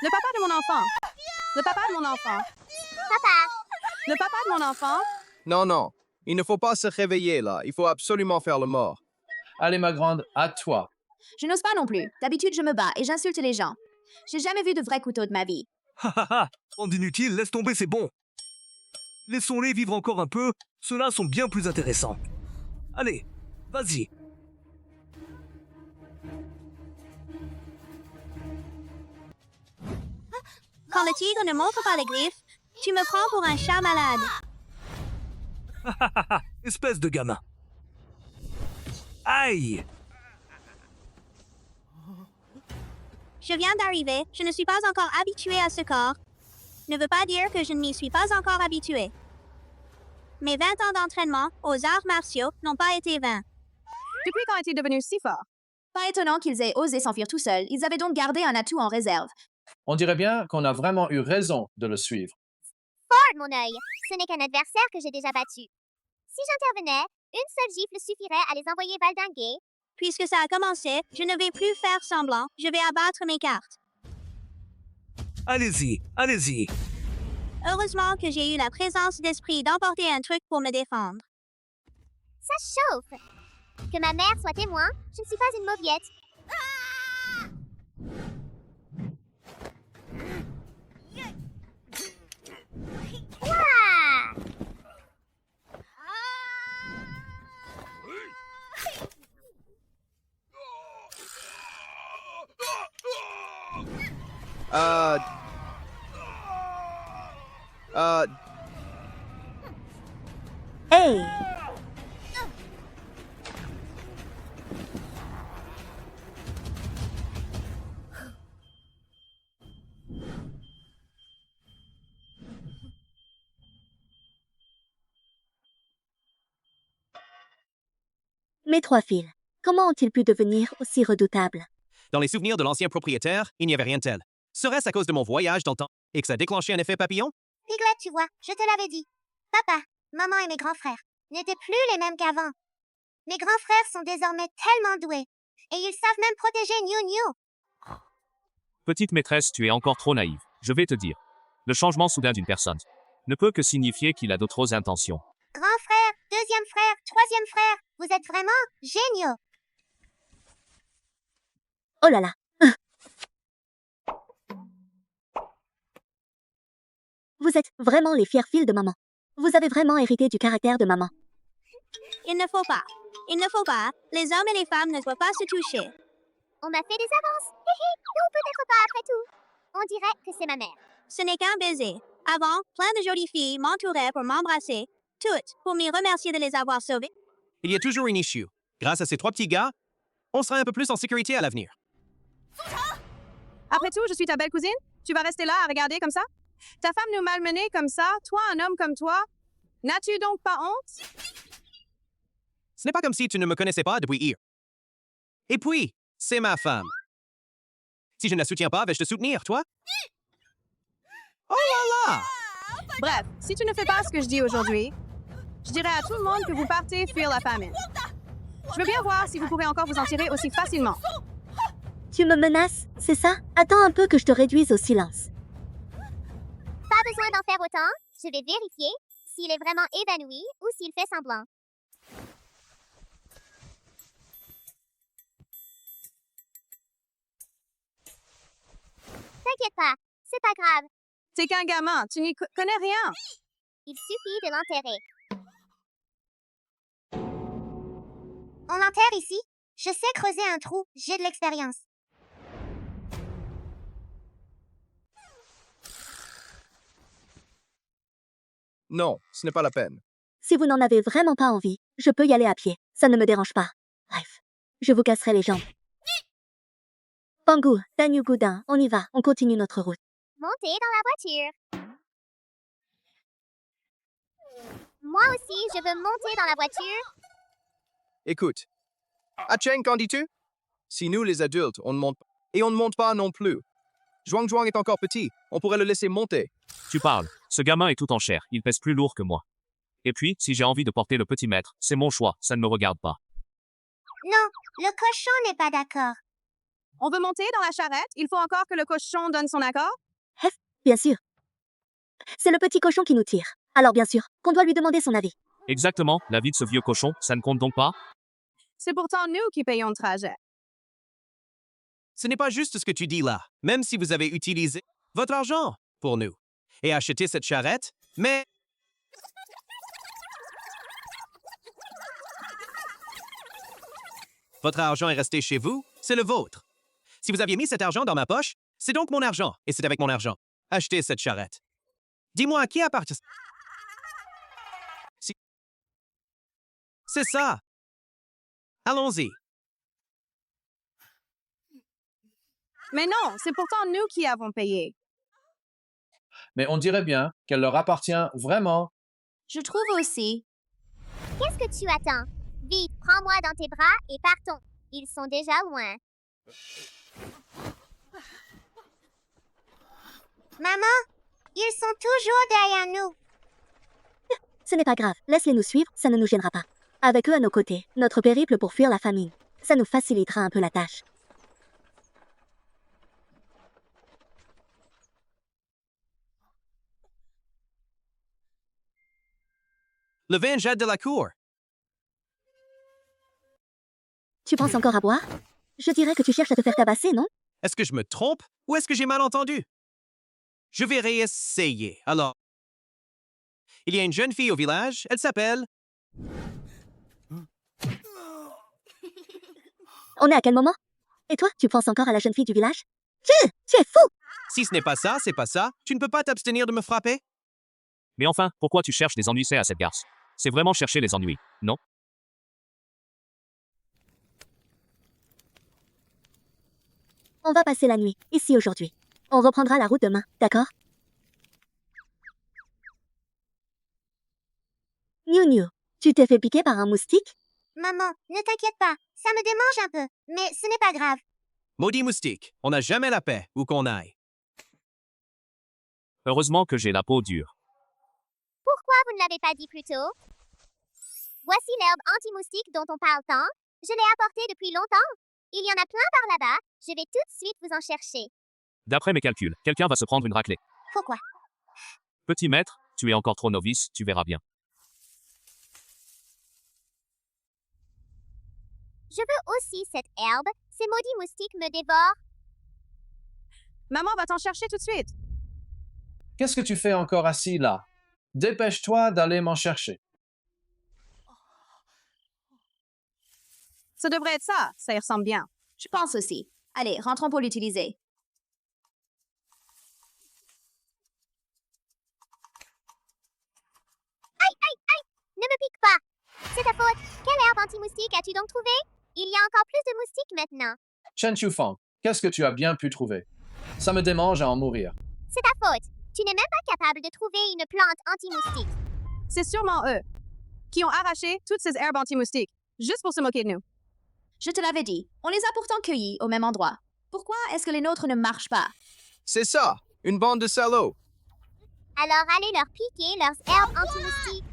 Le papa de mon enfant. Le papa de mon enfant. Papa, Le papa de mon enfant. Non, il ne faut pas se réveiller là, il faut absolument faire le mort. Allez, ma grande, à toi. Je n'ose pas non plus. D'habitude, je me bats et j'insulte les gens. J'ai jamais vu de vrai couteau de ma vie. Bande inutile, laisse tomber, c'est bon. Laissons-les vivre encore un peu, ceux-là sont bien plus intéressants. Allez, vas-y. Quand le tigre ne montre pas les griffes, tu me prends pour un chat malade. Espèce de gamin. Aïe! Je viens d'arriver, je ne suis pas encore habituée à ce corps. Ne veut pas dire que je ne m'y suis pas encore habituée. Mes 20 ans d'entraînement aux arts martiaux n'ont pas été vains. Depuis quand est-il devenu si fort? Pas étonnant qu'ils aient osé s'enfuir tout seuls. Ils avaient donc gardé un atout en réserve. On dirait bien qu'on a vraiment eu raison de le suivre. fort mon œil. Ce n'est qu'un adversaire que j'ai déjà battu. Si j'intervenais, une seule gifle suffirait à les envoyer valdinguer. Puisque ça a commencé, je ne vais plus faire semblant, je vais abattre mes cartes. Allez-y. Heureusement que j'ai eu la présence d'esprit d'emporter un truc pour me défendre. Ça chauffe. Que ma mère soit témoin, je ne suis pas une mauviette. Ouah! Hey! Mes 3 fils, comment ont-ils pu devenir aussi redoutables? Dans les souvenirs de l'ancien propriétaire, il n'y avait rien de tel. Serait-ce à cause de mon voyage dans le temps et que ça a déclenché un effet papillon? Piglet, tu vois, je te l'avais dit. Papa, maman et mes grands frères n'étaient plus les mêmes qu'avant. Mes grands frères sont désormais tellement doués. Et ils savent même protéger Niu Niu. Petite maîtresse, tu es encore trop naïve. Je vais te dire. Le changement soudain d'une personne ne peut que signifier qu'il a d'autres intentions. Grand frère, deuxième frère, troisième frère, vous êtes vraiment géniaux. Oh là là. Vous êtes vraiment les fiers fils de maman. Vous avez vraiment hérité du caractère de maman. Il ne faut pas. Il ne faut pas. Les hommes et les femmes ne doivent pas se toucher. On m'a fait des avances. Non, peut-être pas après tout. On dirait que c'est ma mère. Ce n'est qu'un baiser. Avant, plein de jolies filles m'entouraient pour m'embrasser, toutes pour me remercier de les avoir sauvées. Il y a toujours une issue. Grâce à ces 3 petits gars, on sera un peu plus en sécurité à l'avenir. Après tout, je suis ta belle cousine. Tu vas rester là à regarder comme ça? Ta femme nous malmenait comme ça, toi, un homme comme toi. N'as-tu donc pas honte? Ce n'est pas comme si tu ne me connaissais pas depuis hier. Et puis, c'est ma femme. Si je ne la soutiens pas, vais-je te soutenir, toi? Oh là là! Bref, si tu ne fais pas ce que je dis aujourd'hui, je dirai à tout le monde que vous partez fuir la famine. Je veux bien voir si vous pourrez encore vous en tirer aussi facilement. Tu me menaces, c'est ça? Attends un peu que je te réduise au silence. Pas besoin d'en faire autant. Je vais vérifier s'il est vraiment évanoui ou s'il fait semblant. T'inquiète pas, c'est pas grave. T'es qu'un gamin, tu n'y connais rien. Il suffit de l'enterrer. On l'enterre ici? Je sais creuser un trou, j'ai de l'expérience. Non, ce n'est pas la peine. Si vous n'en avez vraiment pas envie, je peux y aller à pied. Ça ne me dérange pas. Bref, je vous casserai les jambes. Pangu, Danyu Goudin, on y va, on continue notre route. Montez dans la voiture. Moi aussi, je veux monter dans la voiture. Écoute. Acheng, qu'en dis-tu? Si nous, les adultes, on ne monte pas. Et on ne monte pas non plus. Zhuang Zhuang est encore petit. On pourrait le laisser monter. Tu parles. Ce gamin est tout en chair. Il pèse plus lourd que moi. Et puis, si j'ai envie de porter le petit maître, c'est mon choix. Ça ne me regarde pas. Non, le cochon n'est pas d'accord. On veut monter dans la charrette? Il faut encore que le cochon donne son accord? Bien sûr. C'est le petit cochon qui nous tire. Alors bien sûr, qu'on doit lui demander son avis. Exactement. La vie de ce vieux cochon, ça ne compte donc pas? C'est pourtant nous qui payons le trajet. Ce n'est pas juste ce que tu dis là, même si vous avez utilisé votre argent pour nous et acheté cette charrette, mais... Votre argent est resté chez vous, c'est le vôtre. Si vous aviez mis cet argent dans ma poche, c'est donc mon argent, et c'est avec mon argent. Achetez cette charrette. Dis-moi à qui appartient... Si... C'est ça. Allons-y. Mais non, c'est pourtant nous qui avons payé. Mais on dirait bien qu'elle leur appartient vraiment. Je trouve aussi. Qu'est-ce que tu attends? Vite, prends-moi dans tes bras et partons. Ils sont déjà loin. Maman, ils sont toujours derrière nous. Ce n'est pas grave, laisse-les nous suivre, ça ne nous gênera pas. Avec eux à nos côtés, notre périple pour fuir la famine. Ça nous facilitera un peu la tâche. Le vin jette de la cour. Tu penses encore à boire? Je dirais que tu cherches à te faire tabasser, non? Est-ce que je me trompe ou est-ce que j'ai mal entendu? Je vais réessayer. Alors, il y a une jeune fille au village, elle s'appelle... On est à quel moment? Et toi, tu penses encore à la jeune fille du village? Tu es fou! Si ce n'est pas ça, c'est pas ça. Tu ne peux pas t'abstenir de me frapper? Mais enfin, pourquoi tu cherches des ennuis à cette garce? C'est vraiment chercher les ennuis, non? On va passer la nuit, ici aujourd'hui. On reprendra la route demain, d'accord? Niu Niu, tu t'es fait piquer par un moustique? Maman, ne t'inquiète pas, ça me démange un peu, mais ce n'est pas grave. Maudit moustique, on n'a jamais la paix, où qu'on aille. Heureusement que j'ai la peau dure. Pourquoi vous ne l'avez pas dit plus tôt? Voici l'herbe anti-moustique dont on parle tant. Je l'ai apportée depuis longtemps. Il y en a plein par là-bas. Je vais tout de suite vous en chercher. D'après mes calculs, quelqu'un va se prendre une raclée. Pourquoi? Petit maître, tu es encore trop novice, tu verras bien. Je veux aussi cette herbe. Ces maudits moustiques me dévorent. Maman va t'en chercher tout de suite. Qu'est-ce que tu fais encore assis là? Dépêche-toi d'aller m'en chercher. Ça devrait être ça. Ça y ressemble bien. Je pense aussi. Allez, rentrons pour l'utiliser. Aïe, aïe, aïe! Ne me pique pas! C'est ta faute. Quelle herbe anti-moustique as-tu donc trouvé? Il y a encore plus de moustiques maintenant. Chen Chufang, qu'est-ce que tu as bien pu trouver? Ça me démange à en mourir. C'est ta faute. Tu n'es même pas capable de trouver une plante anti-moustique. C'est sûrement eux qui ont arraché toutes ces herbes anti-moustiques, juste pour se moquer de nous. Je te l'avais dit, on les a pourtant cueillis au même endroit. Pourquoi est-ce que les nôtres ne marchent pas? C'est ça, une bande de salauds. Alors allez leur piquer leurs herbes anti-moustiques.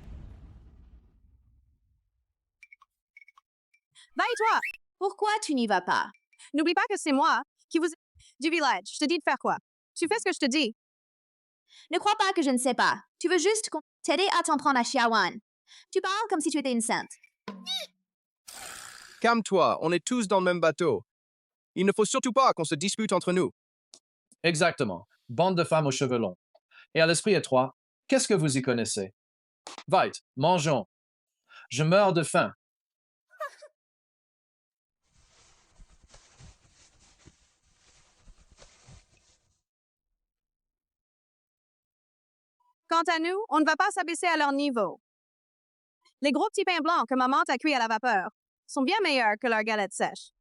Va et toi! Pourquoi tu n'y vas pas? N'oublie pas que c'est moi qui vous... du village. Je te dis de faire quoi? Tu fais ce que je te dis. Ne crois pas que je ne sais pas. Tu veux juste t'aider à t'en prendre à Xiaowan. Tu parles comme si tu étais une sainte. Calme-toi, on est tous dans le même bateau. Il ne faut surtout pas qu'on se dispute entre nous. Exactement. Bande de femmes aux cheveux longs. Et à l'esprit étroit, qu'est-ce que vous y connaissez? Vite, mangeons. Je meurs de faim. Quant à nous, on ne va pas s'abaisser à leur niveau. Les gros petits pains blancs que maman t'a cuits à la vapeur sont bien meilleurs que leurs galettes sèches.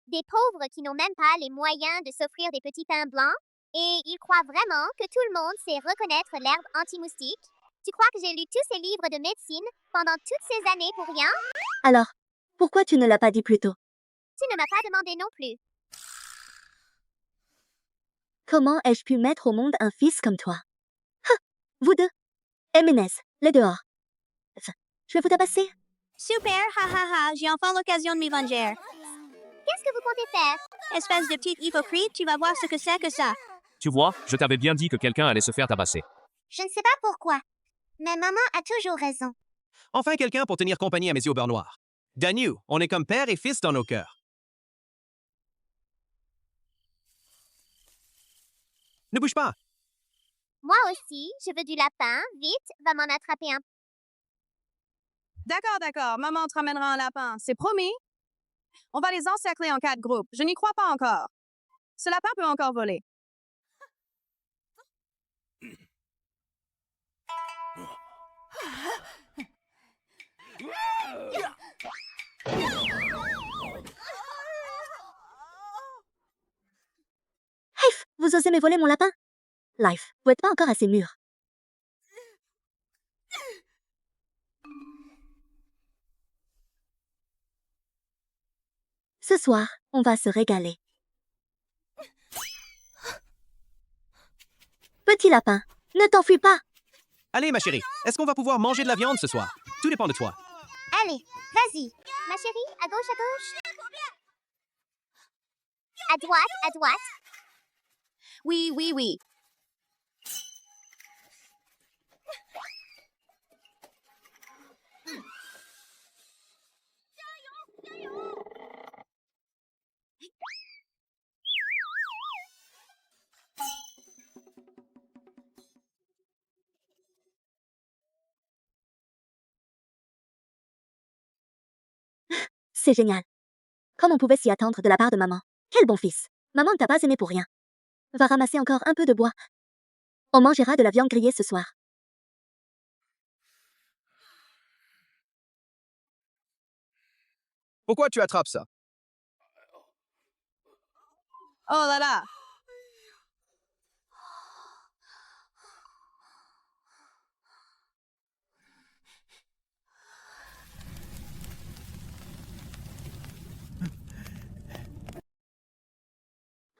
Des pauvres qui n'ont même pas les moyens de s'offrir des petits pains blancs, et ils croient vraiment que tout le monde sait reconnaître l'herbe anti-moustique. Tu crois que j'ai lu tous ces livres de médecine pendant toutes ces années pour rien? Alors, pourquoi tu ne l'as pas dit plus tôt? Tu ne m'as pas demandé non plus. Comment ai-je pu mettre au monde un fils comme toi? Ah, vous deux. Et Ménez, les dehors. Je vais vous tabasser. Super, ha ha ha, j'ai enfin l'occasion de m'y venger. Qu'est-ce que vous comptez faire? Espèce de petite hypocrite, tu vas voir ce que c'est que ça. Tu vois, je t'avais bien dit que quelqu'un allait se faire tabasser. Je ne sais pas pourquoi, mais maman a toujours raison. Enfin quelqu'un pour tenir compagnie à mes yeux au beurre noir. Danyu, on est comme père et fils dans nos cœurs. Ne bouge pas. Moi aussi, je veux du lapin. Vite, va m'en attraper un. D'accord, d'accord. Maman te ramènera un lapin. C'est promis. On va les encercler en 4 groupes. Je n'y crois pas encore. Ce lapin peut encore voler. Hiff, vous osez me voler mon lapin? Life, vous n'êtes pas encore assez mûr. Ce soir, on va se régaler. Petit lapin, ne t'enfuis pas. Allez, ma chérie, est-ce qu'on va pouvoir manger de la viande ce soir? Tout dépend de toi. Allez, vas-y. Ma chérie, à gauche, à gauche. À droite, à droite. Oui, oui, oui. C'est génial. Comme on pouvait s'y attendre de la part de maman. Quel bon fils. Maman ne t'a pas aimé pour rien. Va ramasser encore un peu de bois. On mangera de la viande grillée ce soir. Pourquoi tu attrapes ça? Oh là là!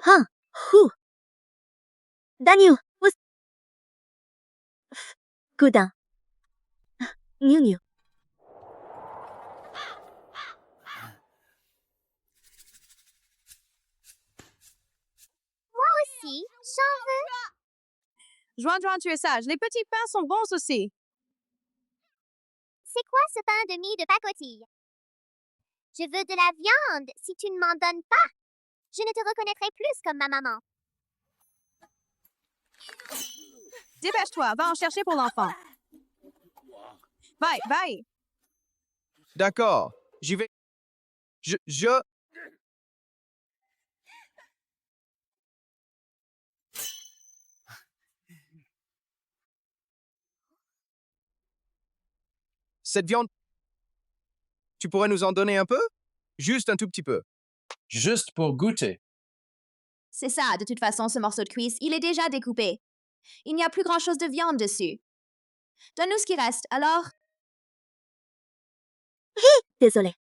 Hein? Ouh. Danyu, vous... Goudin. Niu Niu. Moi aussi, j'en veux. Joan, tu es sage. Les petits pains sont bons aussi. C'est quoi ce pain de mie de pacotille? Je veux de la viande si tu ne m'en donnes pas. Je ne te reconnaîtrai plus comme ma maman. Dépêche-toi, va en chercher pour l'enfant. Bye. D'accord, j'y vais. Je... Cette viande, tu pourrais nous en donner un peu? Juste un tout petit peu. Juste pour goûter. C'est ça, de toute façon, ce morceau de cuisse, il est déjà découpé. Il n'y a plus grand-chose de viande dessus. Donne-nous ce qui reste, alors. Désolé.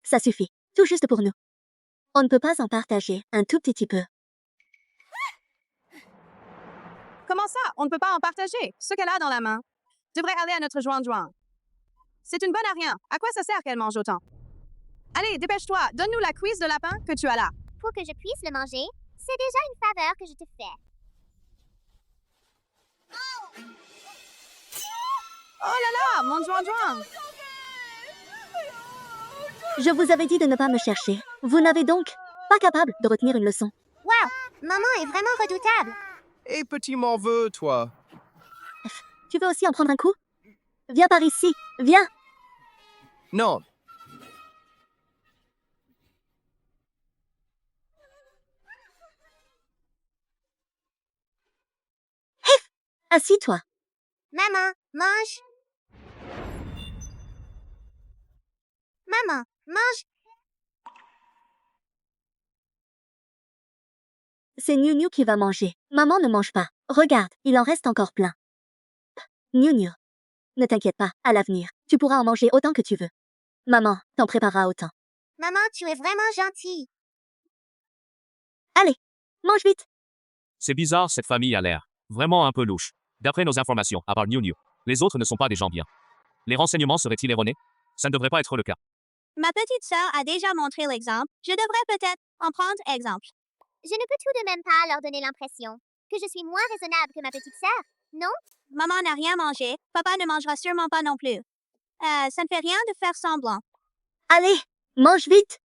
Ça suffit. Tout juste pour nous. On ne peut pas en partager un tout petit peu. Comment ça? On ne peut pas en partager. Ce qu'elle a dans la main devrait aller à notre Joan. C'est une bonne à rien. À quoi ça sert qu'elle mange autant? Allez, dépêche-toi. Donne-nous la cuisse de lapin que tu as là. Pour que je puisse le manger, c'est déjà une faveur que je te fais. Oh là là, mon Joan. Je vous avais dit de ne pas me chercher. Vous n'avez donc pas capable de retenir une leçon. Wow, maman est vraiment redoutable. Et petit morveux, toi. Tu veux aussi en prendre un coup? Viens par ici. Viens. Non. Assis-toi. Maman, mange. Maman, mange. C'est Niu Niu qui va manger. Maman ne mange pas. Regarde, il en reste encore plein. Niu Niu. Ne t'inquiète pas, à l'avenir, tu pourras en manger autant que tu veux. Maman t'en préparera autant. Maman, tu es vraiment gentille. Allez, mange vite. C'est bizarre, cette famille a l'air vraiment un peu louche. D'après nos informations, à part Niu Niu, les autres ne sont pas des gens bien. Les renseignements seraient-ils erronés? Ça ne devrait pas être le cas. Ma petite sœur a déjà montré l'exemple. Je devrais peut-être en prendre exemple. Je ne peux tout de même pas leur donner l'impression que je suis moins raisonnable que ma petite sœur, non? Maman n'a rien mangé. Papa ne mangera sûrement pas non plus. Ça ne fait rien de faire semblant. Allez, mange vite.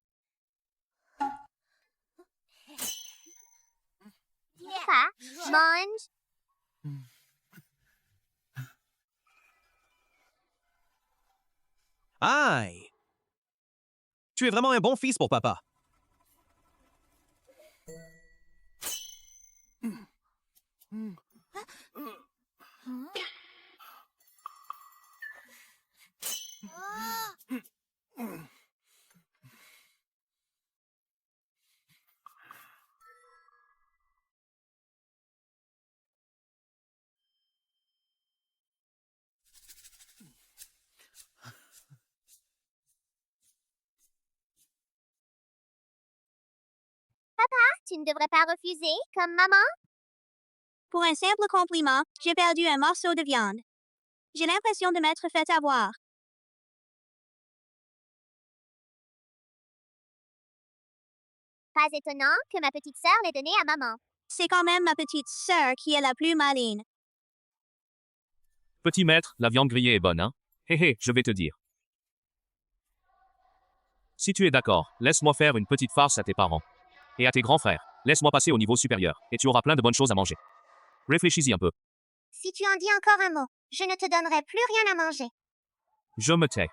Papa, mange. Aïe! Tu es vraiment un bon fils pour papa. Papa, tu ne devrais pas refuser, comme maman. Pour un simple compliment, j'ai perdu un morceau de viande. J'ai l'impression de m'être fait avoir. Pas étonnant que ma petite sœur l'ait donné à maman. C'est quand même ma petite sœur qui est la plus maligne. Petit maître, la viande grillée est bonne, hein? Hé hé, je vais te dire. Si tu es d'accord, laisse-moi faire une petite farce à tes parents. Et à tes grands frères. Laisse-moi passer au niveau supérieur, et tu auras plein de bonnes choses à manger. Réfléchis-y un peu. Si tu en dis encore un mot, je ne te donnerai plus rien à manger. Je me tais.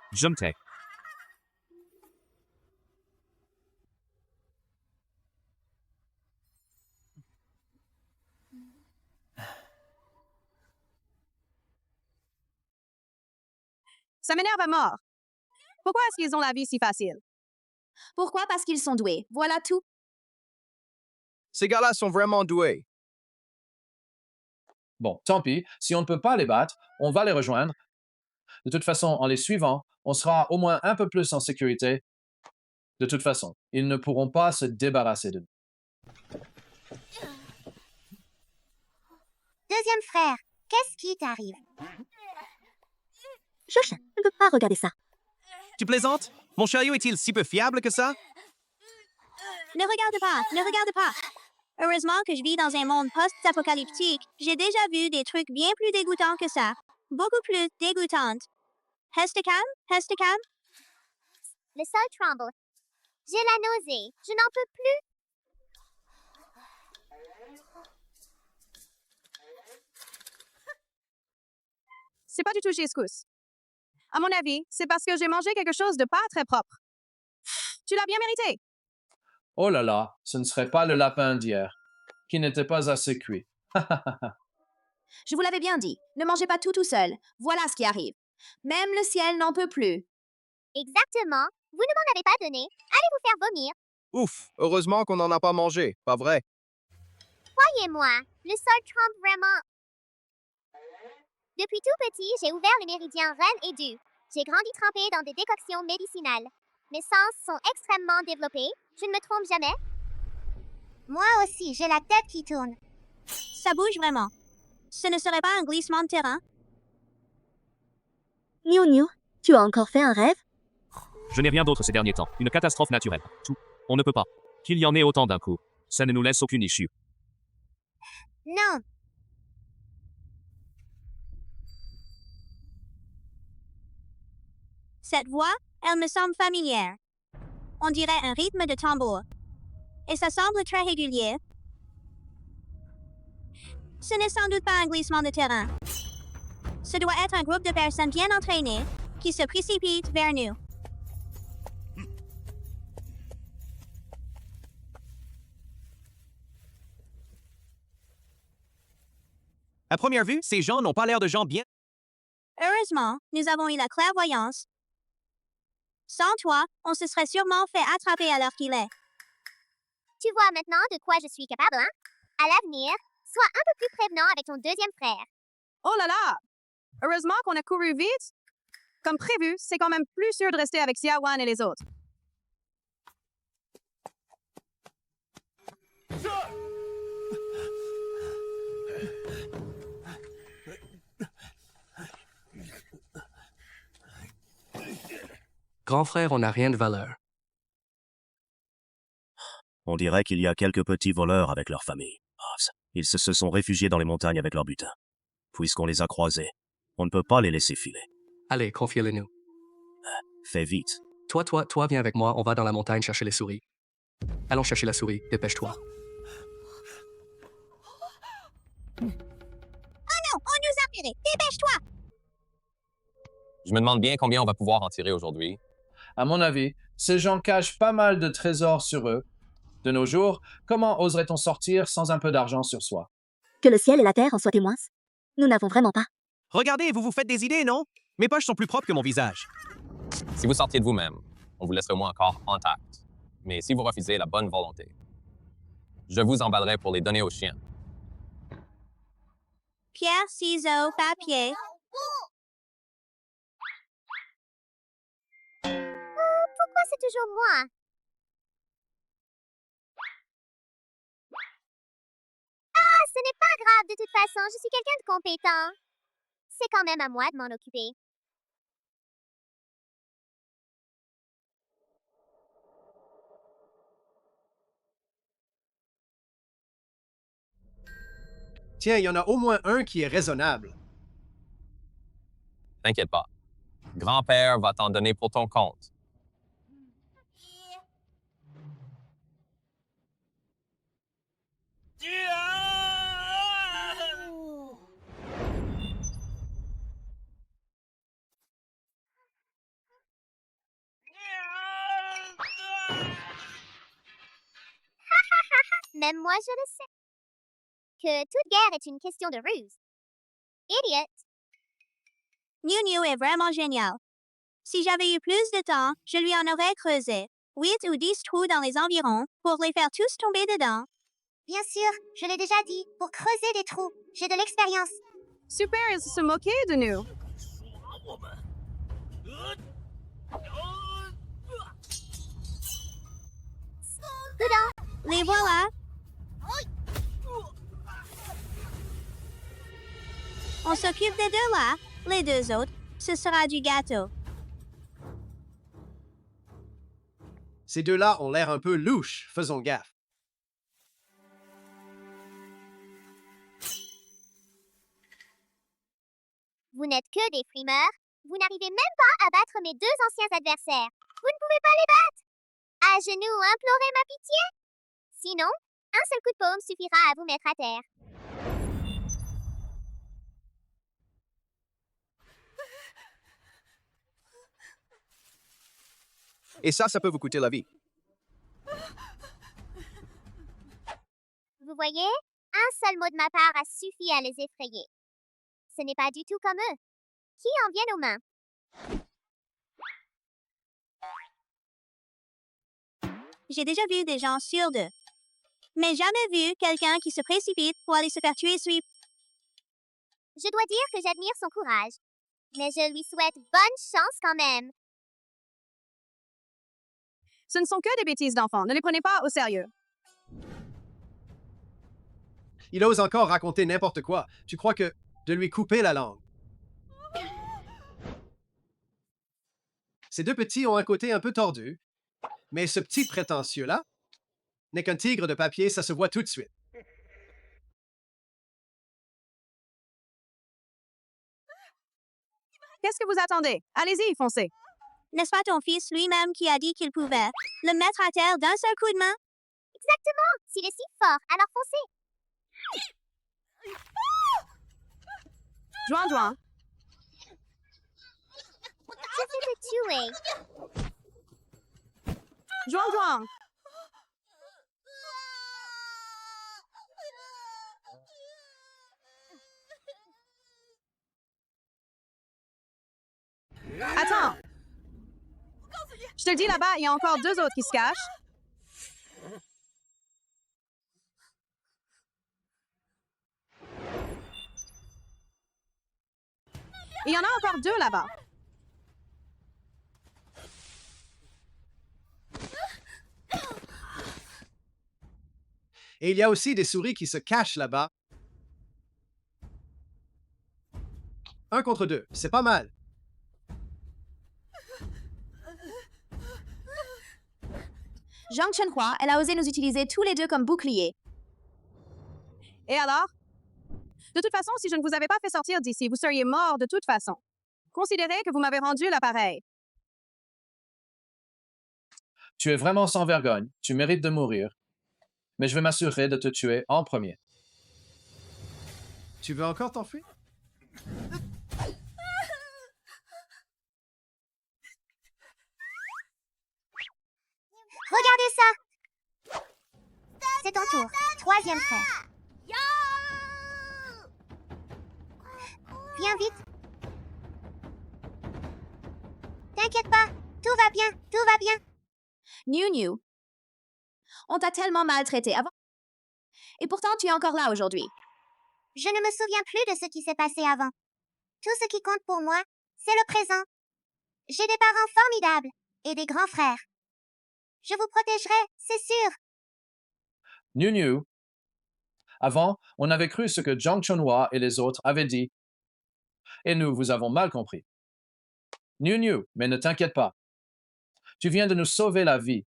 Ça m'énerve à mort. Pourquoi est-ce qu'ils ont la vie si facile? Pourquoi? Parce qu'ils sont doués. Voilà tout. Ces gars-là sont vraiment doués. Bon, tant pis, si on ne peut pas les battre, on va les rejoindre. De toute façon, en les suivant, on sera au moins un peu plus en sécurité. De toute façon, ils ne pourront pas se débarrasser de nous. Deuxième frère, qu'est-ce qui t'arrive? Josh, je ne peux pas regarder ça. Tu plaisantes? Mon chariot est-il si peu fiable que ça? Ne regarde pas, ne regarde pas. Heureusement que je vis dans un monde post-apocalyptique. J'ai déjà vu des trucs bien plus dégoûtants que ça. Beaucoup plus dégoûtantes. Reste calme, reste calme. Le sol tremble. J'ai la nausée. Je n'en peux plus. C'est pas du tout Giscous. À mon avis, c'est parce que j'ai mangé quelque chose de pas très propre. Tu l'as bien mérité. Oh là là, ce ne serait pas le lapin d'hier, qui n'était pas assez cuit. Je vous l'avais bien dit, ne mangez pas tout seul. Voilà ce qui arrive. Même le ciel n'en peut plus. Exactement. Vous ne m'en avez pas donné. Allez vous faire vomir. Ouf, heureusement qu'on n'en a pas mangé, pas vrai? Croyez-moi, le sol tremble vraiment. Depuis tout petit, j'ai ouvert les méridiens Ren et Du. J'ai grandi trempé dans des décoctions médicinales. Mes sens sont extrêmement développés. Je ne me trompe jamais. Moi aussi, j'ai la tête qui tourne. Ça bouge vraiment. Ce ne serait pas un glissement de terrain? Niu Niu, tu as encore fait un rêve? Je n'ai rien d'autre ces derniers temps. Une catastrophe naturelle. Tout. On ne peut pas. Qu'il y en ait autant d'un coup. Ça ne nous laisse aucune issue. Non. Cette voix, elle me semble familière. On dirait un rythme de tambour. Et ça semble très régulier. Ce n'est sans doute pas un glissement de terrain. Ce doit être un groupe de personnes bien entraînées qui se précipitent vers nous. À première vue, ces gens n'ont pas l'air de gens bien. Heureusement, nous avons eu la clairvoyance. Sans toi, on se serait sûrement fait attraper à leur filet. Tu vois maintenant de quoi je suis capable, hein? À l'avenir, sois un peu plus prévenant avec ton deuxième frère. Oh là là! Heureusement qu'on a couru vite. Comme prévu, c'est quand même plus sûr de rester avec Xiaowan et les autres. Grand frère, on n'a rien de valeur. On dirait qu'il y a quelques petits voleurs avec leur famille. Ils se sont réfugiés dans les montagnes avec leur butin. Puisqu'on les a croisés, on ne peut pas les laisser filer. Allez, confiez-le-nous. Fais vite. Toi, viens avec moi, on va dans la montagne chercher les souris. Allons chercher la souris, dépêche-toi. Oh non, on nous a virés! Dépêche-toi! Je me demande bien combien on va pouvoir en tirer aujourd'hui. À mon avis, ces gens cachent pas mal de trésors sur eux. De nos jours, comment oserait-on sortir sans un peu d'argent sur soi? Que le ciel et la terre en soient témoins. Nous n'avons vraiment pas. Regardez, vous vous faites des idées, non? Mes poches sont plus propres que mon visage. Si vous sortiez de vous-même, on vous laisserait au moins encore intact. Mais si vous refusez la bonne volonté, je vous emballerai pour les donner aux chiens. Pierre, ciseaux, papier. Pourquoi c'est toujours moi? Ah, ce n'est pas grave de toute façon, je suis quelqu'un de compétent. C'est quand même à moi de m'en occuper. Tiens, il y en a au moins un qui est raisonnable. T'inquiète pas. Grand-père va t'en donner pour ton compte. Même moi, je le sais. Que toute guerre est une question de ruse. Idiot. Niu Niu est vraiment génial. Si j'avais eu plus de temps, je lui en aurais creusé 8 ou 10 trous dans les environs pour les faire tous tomber dedans. Bien sûr, je l'ai déjà dit, pour creuser des trous. J'ai de l'expérience. Super, ils se moquaient de nous. Les voilà. On s'occupe des deux là, les deux autres. Ce sera du gâteau. Ces deux-là ont l'air un peu louches. Faisons gaffe. Vous n'êtes que des frimeurs. Vous n'arrivez même pas à battre mes deux anciens adversaires. Vous ne pouvez pas les battre. À genoux, implorez ma pitié. Sinon, un seul coup de paume suffira à vous mettre à terre. Et ça peut vous coûter la vie. Vous voyez, un seul mot de ma part a suffi à les effrayer. Ce n'est pas du tout comme eux. Qui en vient aux mains? J'ai déjà vu des gens sûrs d'eux. Mais jamais vu quelqu'un qui se précipite pour aller se faire tuer sweep. Je dois dire que j'admire son courage. Mais je lui souhaite bonne chance quand même. Ce ne sont que des bêtises d'enfants. Ne les prenez pas au sérieux. Il ose encore raconter n'importe quoi. Tu crois que de lui couper la langue? Ces deux petits ont un côté un peu tordu, mais ce petit prétentieux-là n'est qu'un tigre de papier, ça se voit tout de suite. Qu'est-ce que vous attendez? Allez-y, foncez. N'est-ce pas ton fils lui-même qui a dit qu'il pouvait le mettre à terre d'un seul coup de main? Exactement. S'il est si fort, alors foncez. Jouan. Je vais te tuer. Jouan. Attends. Je te le dis là-bas, il y a encore deux autres qui se cachent. Il y en a encore deux là-bas. Et il y a aussi des souris qui se cachent là-bas. 1 contre 2, c'est pas mal. Zhang Chenhua, elle a osé nous utiliser tous les deux comme boucliers. Et alors? De toute façon, si je ne vous avais pas fait sortir d'ici, vous seriez mort de toute façon. Considérez que vous m'avez rendu l'appareil. Tu es vraiment sans vergogne. Tu mérites de mourir. Mais je vais m'assurer de te tuer en premier. Tu veux encore t'enfuir? Regardez ça. C'est ton tour. Troisième frère. Viens vite. T'inquiète pas. Tout va bien. Tout va bien. Niu. On t'a tellement maltraité avant. Et pourtant, tu es encore là aujourd'hui. Je ne me souviens plus de ce qui s'est passé avant. Tout ce qui compte pour moi, c'est le présent. J'ai des parents formidables et des grands frères. Je vous protégerai, c'est sûr. Niu. Avant, on avait cru ce que Zhang Chenhua et les autres avaient dit. Et nous vous avons mal compris. Niu, mais ne t'inquiète pas. Tu viens de nous sauver la vie.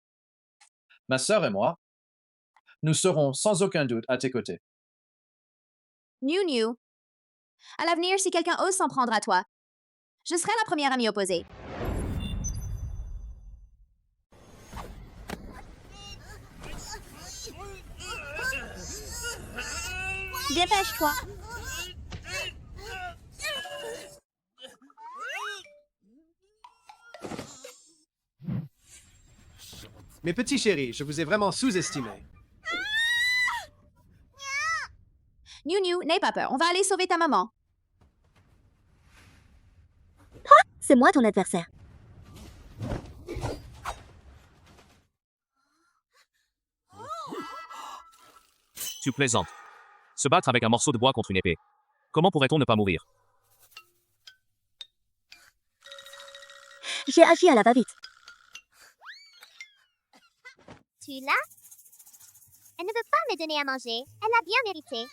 Ma sœur et moi, nous serons sans aucun doute à tes côtés. Niu. À l'avenir, si quelqu'un ose s'en prendre à toi, je serai la première à m'y opposer. Dépêche-toi. Mes petits chéris, je vous ai vraiment sous-estimé. Niu, n'aie pas peur. On va aller sauver ta maman. C'est moi ton adversaire. Tu plaisantes. Se battre avec un morceau de bois contre une épée. Comment pourrait-on ne pas mourir? J'ai agi à la va-vite. Tu l'as? Elle ne veut pas me donner à manger. Elle l'a bien mérité.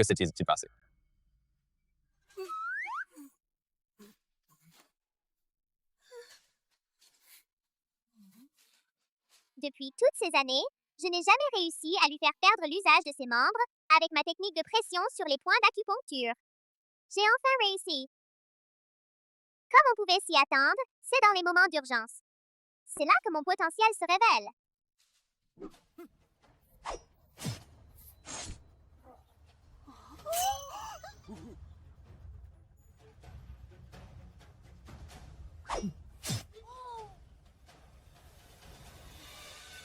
Que s'est-il passé? Depuis toutes ces années, je n'ai jamais réussi à lui faire perdre l'usage de ses membres avec ma technique de pression sur les points d'acupuncture. J'ai enfin réussi. Comme on pouvait s'y attendre, c'est dans les moments d'urgence. C'est là que mon potentiel se révèle.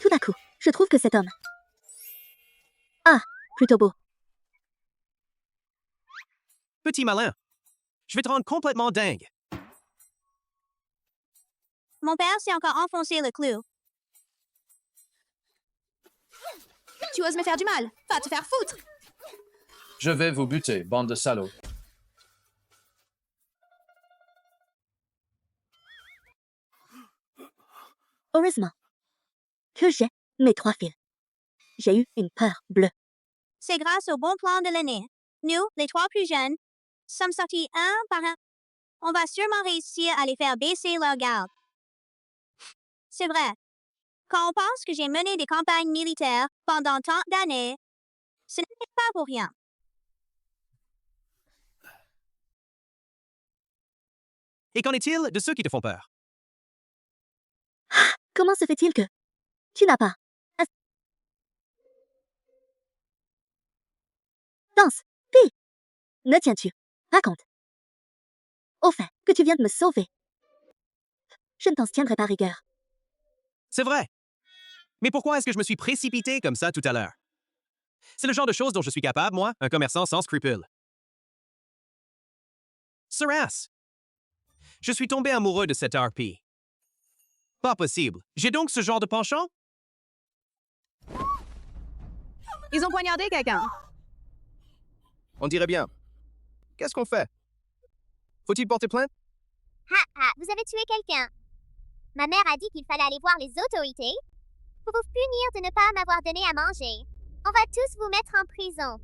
Tout d'un coup, je trouve que cet homme... Ah, plutôt beau. Petit malin. Je vais te rendre complètement dingue. Mon père s'est encore enfoncé le clou. Tu oses me faire du mal. Va te faire foutre. Je vais vous buter, bande de salauds. Heureusement que j'ai mes 3 fils. J'ai eu une peur bleue. C'est grâce au bon plan de l'aîné. Nous, les 3 plus jeunes, sommes sortis un par un. On va sûrement réussir à les faire baisser leur garde. C'est vrai. Quand on pense que j'ai mené des campagnes militaires pendant tant d'années, ce n'est pas pour rien. Et qu'en est-il de ceux qui te font peur? Comment se fait-il que tu n'as pas... Danse, fille. Ne tiens-tu pas compte au fait que tu viens de me sauver? Je ne t'en tiendrai pas rigueur. C'est vrai. Mais pourquoi est-ce que je me suis précipité comme ça tout à l'heure? C'est le genre de choses dont je suis capable, moi, un commerçant sans scrupules. Saras! Je suis tombé amoureux de cette harpie. Pas possible. J'ai donc ce genre de penchant? Ils ont poignardé quelqu'un. On dirait bien. Qu'est-ce qu'on fait? Faut-il porter plainte? Vous avez tué quelqu'un. Ma mère a dit qu'il fallait aller voir les autorités pour vous punir de ne pas m'avoir donné à manger. On va tous vous mettre en prison.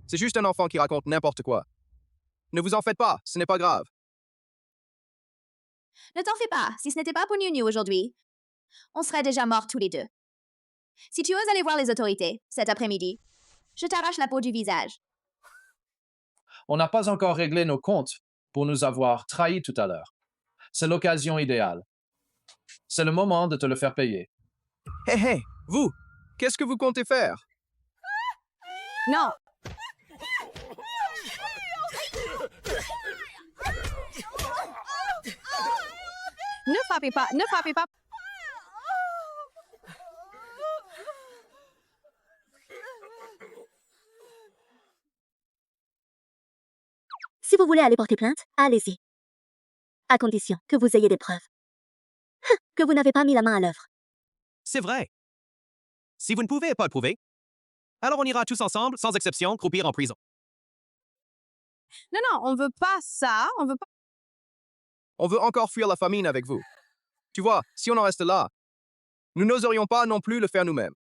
C'est juste un enfant qui raconte n'importe quoi. Ne vous en faites pas, ce n'est pas grave. Ne t'en fais pas. Si ce n'était pas pour New New aujourd'hui, on serait déjà morts tous les deux. Si tu oses aller voir les autorités cet après-midi, je t'arrache la peau du visage. On n'a pas encore réglé nos comptes pour nous avoir trahis tout à l'heure. C'est l'occasion idéale. C'est le moment de te le faire payer. Hé, vous, qu'est-ce que vous comptez faire? Non. Ne frappez pas, ne frappez pas. Si vous voulez aller porter plainte, allez-y. À condition que vous ayez des preuves. Que vous n'avez pas mis la main à l'œuvre. C'est vrai. Si vous ne pouvez pas le prouver, alors on ira tous ensemble, sans exception, croupir en prison. Non, on veut pas ça. On veut pas. On veut encore fuir la famine avec vous. Tu vois, si on en reste là, nous n'oserions pas non plus le faire nous-mêmes.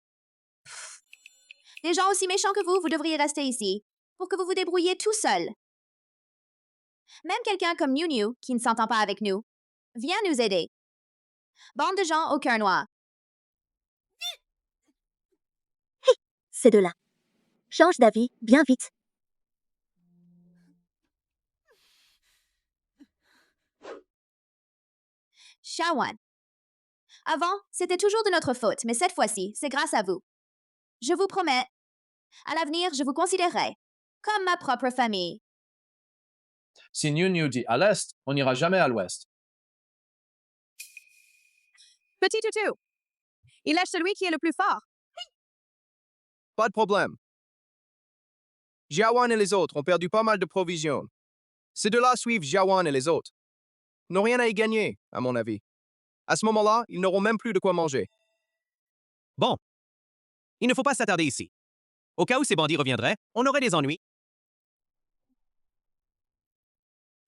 Des gens aussi méchants que vous devriez rester ici pour que vous vous débrouilliez tout seul. Même quelqu'un comme New New, qui ne s'entend pas avec nous, vient nous aider. Bande de gens au cœur noir. Ces deux-là. Change d'avis, bien vite. Shawan. Avant, c'était toujours de notre faute, mais cette fois-ci, c'est grâce à vous. Je vous promets, à l'avenir, je vous considérerai comme ma propre famille. Si New New dit à l'est, on n'ira jamais à l'ouest. Petit toutou. Il lâche celui qui est le plus fort. Pas de problème. Jiawan et les autres ont perdu pas mal de provisions. Ces deux-là suivent Jiawan et les autres. Ils n'ont rien à y gagner, à mon avis. À ce moment-là, ils n'auront même plus de quoi manger. Bon. Il ne faut pas s'attarder ici. Au cas où ces bandits reviendraient, on aurait des ennuis.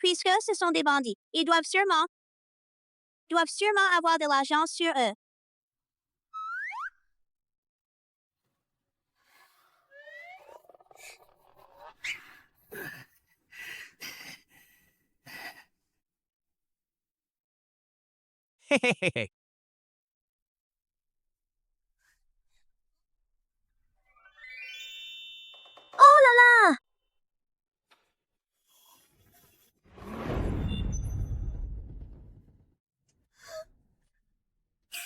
puisque ce sont des bandits. Ils doivent sûrement avoir de l'argent sur eux. Hé, hé, hé, hé. Oh là là!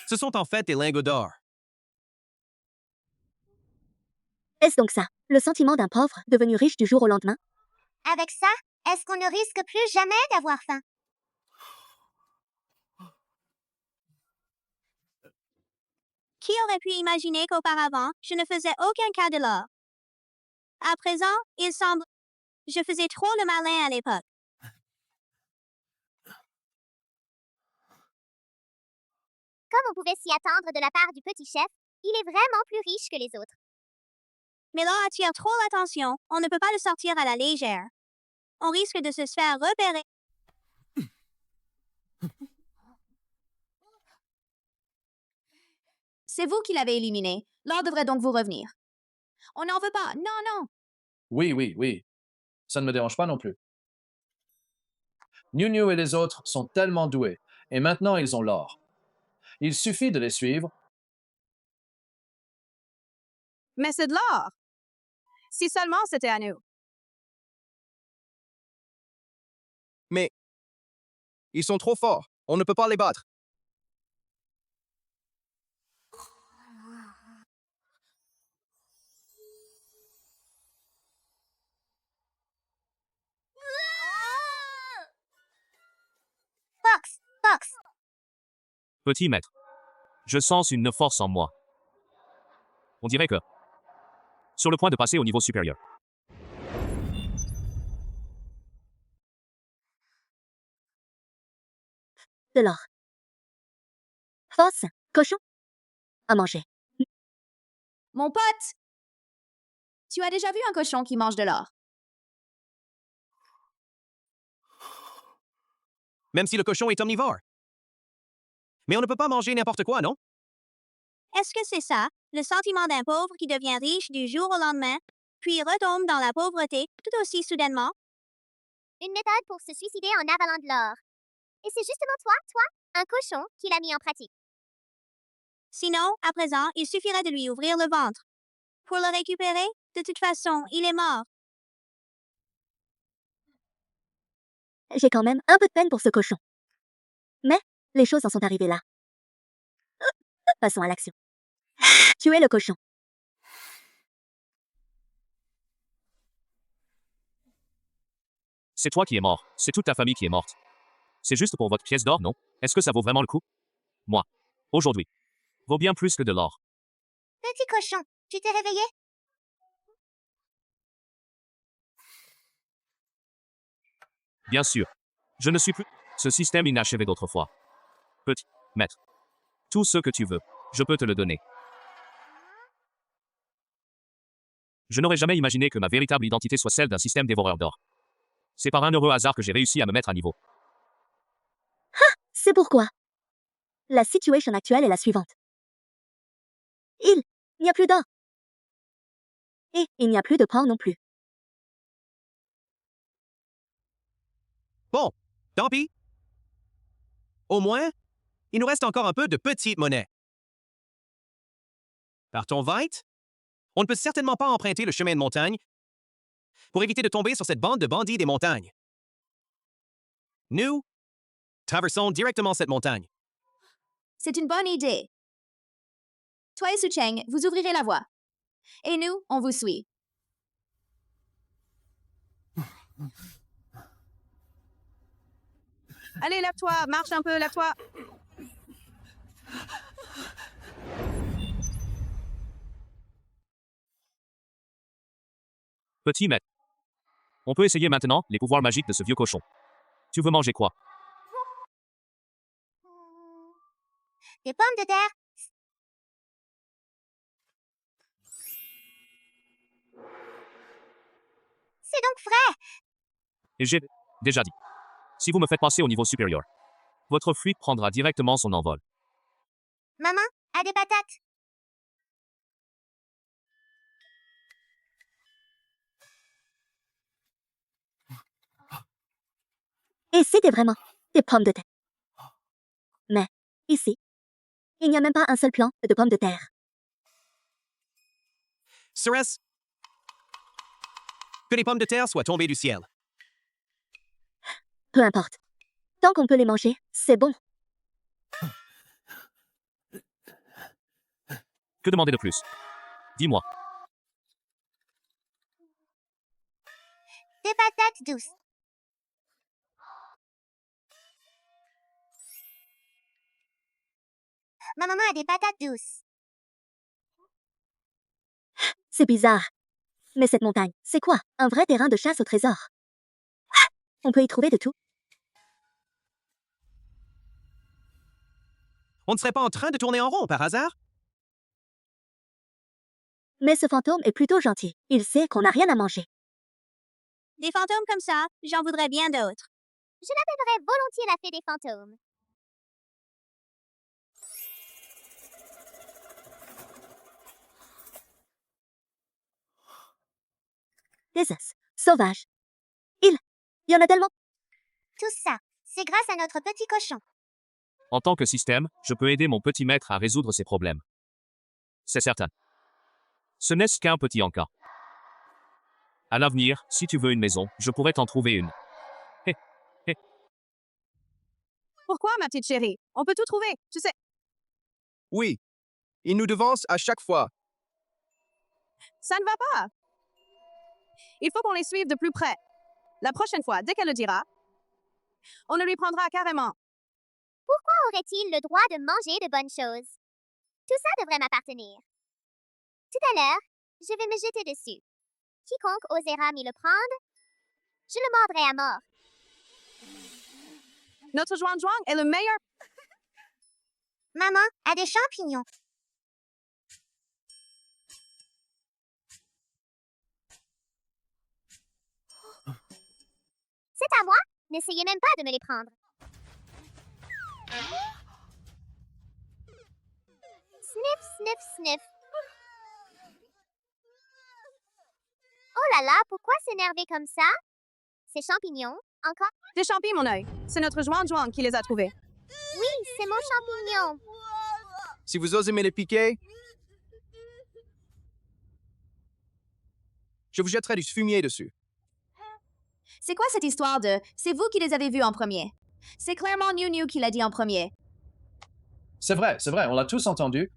Ce sont en fait des lingots d'or. Est-ce donc ça, le sentiment d'un pauvre devenu riche du jour au lendemain? Avec ça, est-ce qu'on ne risque plus jamais d'avoir faim? Qui aurait pu imaginer qu'auparavant, je ne faisais aucun cas de l'or? À présent, il semble... Je faisais trop le malin à l'époque. Comme on pouvait s'y attendre de la part du petit chef, il est vraiment plus riche que les autres. Mais l'or attire trop l'attention, on ne peut pas le sortir à la légère. On risque de se faire repérer. C'est vous qui l'avez éliminé. L'or devrait donc vous revenir. On n'en veut pas. Non, non. Oui, oui, oui. Ça ne me dérange pas non plus. New et les autres sont tellement doués, et maintenant ils ont l'or. Il suffit de les suivre. Mais c'est de l'or. Si seulement c'était à nous. Mais ils sont trop forts. On ne peut pas les battre. Fox, Fox, Petit maître. Je sens une force en moi. On dirait que... Sur le point de passer au niveau supérieur. De l'or. Fosse, cochon. À manger. Mon pote! Tu as déjà vu un cochon qui mange de l'or? Même si le cochon est omnivore. Mais on ne peut pas manger n'importe quoi, non? Est-ce que c'est ça, le sentiment d'un pauvre qui devient riche du jour au lendemain, puis retombe dans la pauvreté tout aussi soudainement? une méthode pour se suicider en avalant de l'or. Et c'est justement toi, un cochon, qui l'a mis en pratique. Sinon, à présent, il suffirait de lui ouvrir le ventre. Pour le récupérer, de toute façon, il est mort. J'ai quand même un peu de peine pour ce cochon. Mais les choses en sont arrivées là. Passons à l'action. Tuez le cochon. C'est toi qui es mort. C'est toute ta famille qui est morte. C'est juste pour votre pièce d'or, non? Est-ce que ça vaut vraiment le coup? Moi, aujourd'hui, vaut bien plus que de l'or. Petit cochon, tu t'es réveillé? Bien sûr. Je ne suis plus... Ce système inachevé d'autrefois. Petit maître. Tout ce que tu veux, je peux te le donner. Je n'aurais jamais imaginé que ma véritable identité soit celle d'un système dévoreur d'or. C'est par un heureux hasard que j'ai réussi à me mettre à niveau. C'est pourquoi. La situation actuelle est la suivante. Il n'y a plus d'or. Et il n'y a plus de pain non plus. Bon, tant pis. Au moins, il nous reste encore un peu de petite monnaie. Partons vite. On ne peut certainement pas emprunter le chemin de montagne pour éviter de tomber sur cette bande de bandits des montagnes. Nous traversons directement cette montagne. C'est une bonne idée. Toi et Su Cheng, vous ouvrirez la voie. Et nous, on vous suit. Allez, lève-toi, marche un peu, lève-toi. Petit maître. On peut essayer maintenant les pouvoirs magiques de ce vieux cochon. Tu veux manger quoi? Des pommes de terre. C'est donc frais. Et j'ai déjà dit. Si vous me faites passer au niveau supérieur, votre fuite prendra directement son envol. Maman, a des patates. Et c'était vraiment des pommes de terre. Mais, ici, il n'y a même pas un seul plant de pommes de terre. Serait-ce que les pommes de terre soient tombées du ciel? Peu importe. Tant qu'on peut les manger, c'est bon. Que demander de plus? Dis-moi. Des patates douces. Ma maman a des patates douces. C'est bizarre. Mais cette montagne, c'est quoi? Un vrai terrain de chasse au trésor. Ah! On peut y trouver de tout. On ne serait pas en train de tourner en rond par hasard? Mais ce fantôme est plutôt gentil. Il sait qu'on n'a rien à manger. Des fantômes comme ça, j'en voudrais bien d'autres. Je l'appellerais volontiers la fée des fantômes. Des os sauvages. Il y en a tellement. Tout ça, c'est grâce à notre petit cochon. En tant que système, je peux aider mon petit maître à résoudre ses problèmes. C'est certain. Ce n'est qu'un petit encas. À l'avenir, si tu veux une maison, je pourrais t'en trouver une. Hé, hé. Pourquoi, ma petite chérie? On peut tout trouver, tu sais. Oui. Il nous devance à chaque fois. Ça ne va pas. Il faut qu'on les suive de plus près. La prochaine fois, dès qu'elle le dira, on ne lui prendra carrément. Pourquoi aurait-il le droit de manger de bonnes choses? Tout ça devrait m'appartenir. Tout à l'heure, je vais me jeter dessus. Quiconque osera m'y le prendre, je le mordrai à mort. Notre Zhuang est le meilleur. Maman a des champignons. C'est à moi. N'essayez même pas de me les prendre. Sniff, sniff, sniff. Oh là là, pourquoi s'énerver comme ça? Ces champignons, encore? Des champignons, mon œil. C'est notre Zhuang qui les a trouvés. Oui, c'est mon champignon. Si vous osez me les piquer, je vous jetterai du fumier dessus. C'est quoi cette histoire de « c'est vous qui les avez vus en premier » C'est clairement New qui l'a dit en premier. C'est vrai, on l'a tous entendu.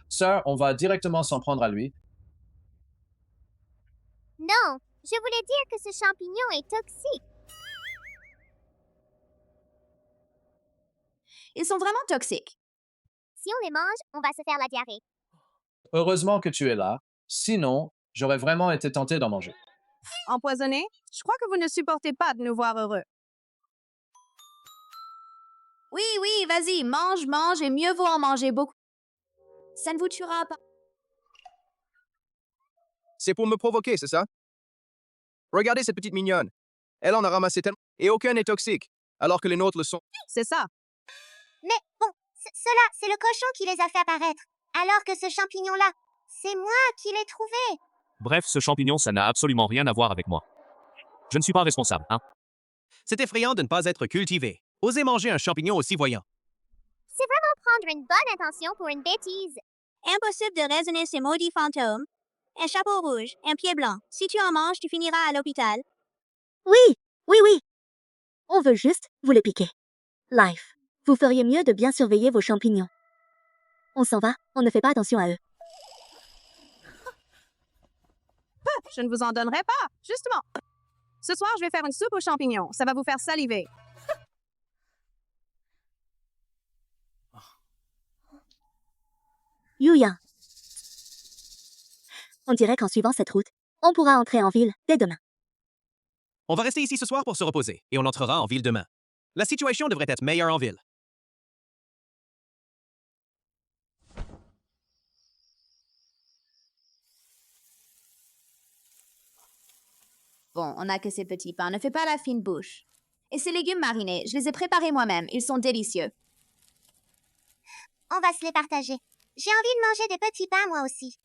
Sir, on va directement s'en prendre à lui. Non, je voulais dire que ce champignon est toxique. Ils sont vraiment toxiques. Si on les mange, on va se faire la diarrhée. Heureusement que tu es là. Sinon, j'aurais vraiment été tenté d'en manger. Empoisonné? Je crois que vous ne supportez pas de nous voir heureux. Oui, vas-y, mange, et mieux vaut en manger beaucoup. Ça ne vous tuera pas. C'est pour me provoquer, c'est ça? Regardez cette petite mignonne. Elle en a ramassé tellement. Et aucun n'est toxique, alors que les nôtres le sont. C'est ça. Mais bon, cela, c'est le cochon qui les a fait apparaître. Alors que ce champignon-là, c'est moi qui l'ai trouvé. Bref, ce champignon, ça n'a absolument rien à voir avec moi. Je ne suis pas responsable, hein? C'est effrayant de ne pas être cultivé. Osez manger un champignon aussi voyant. C'est vraiment prendre une bonne intention pour une bêtise. Impossible de raisonner ces maudits fantômes. Un chapeau rouge, un pied blanc. Si tu en manges, tu finiras à l'hôpital. Oui. On veut juste vous les piquer. Life, vous feriez mieux de bien surveiller vos champignons. On s'en va, on ne fait pas attention à eux. Je ne vous en donnerai pas, justement. Ce soir, je vais faire une soupe aux champignons. Ça va vous faire saliver. Yuya. On dirait qu'en suivant cette route, on pourra entrer en ville dès demain. On va rester ici ce soir pour se reposer, et on entrera en ville demain. La situation devrait être meilleure en ville. Bon, on n'a que ces petits pains. Ne fais pas la fine bouche. Et ces légumes marinés, je les ai préparés moi-même. Ils sont délicieux. On va se les partager. J'ai envie de manger des petits pains, moi aussi.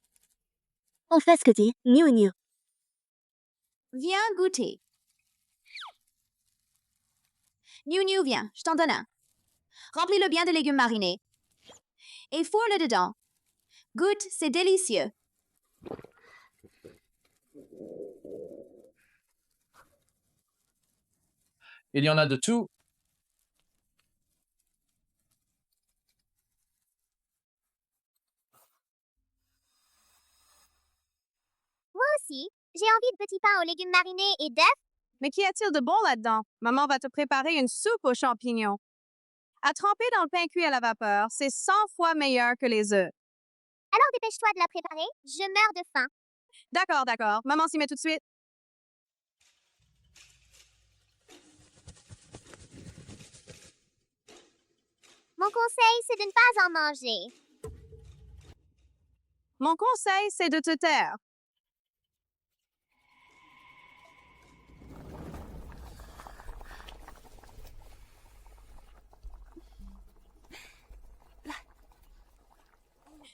On fait ce que dit New. Viens goûter. New, viens, je t'en donne un. Remplis-le bien de légumes marinés. Et fourre-le dedans. Goûte, c'est délicieux. Il y en a de tout. Moi aussi, j'ai envie de petits pains aux légumes marinés et d'œufs. Mais qu'y a-t-il de bon là-dedans? Maman va te préparer une soupe aux champignons. À tremper dans le pain cuit à la vapeur, c'est 100 fois meilleur que les œufs. Alors dépêche-toi de la préparer, je meurs de faim. D'accord. Maman s'y met tout de suite. Mon conseil, c'est de ne pas en manger. Mon conseil, c'est de te taire.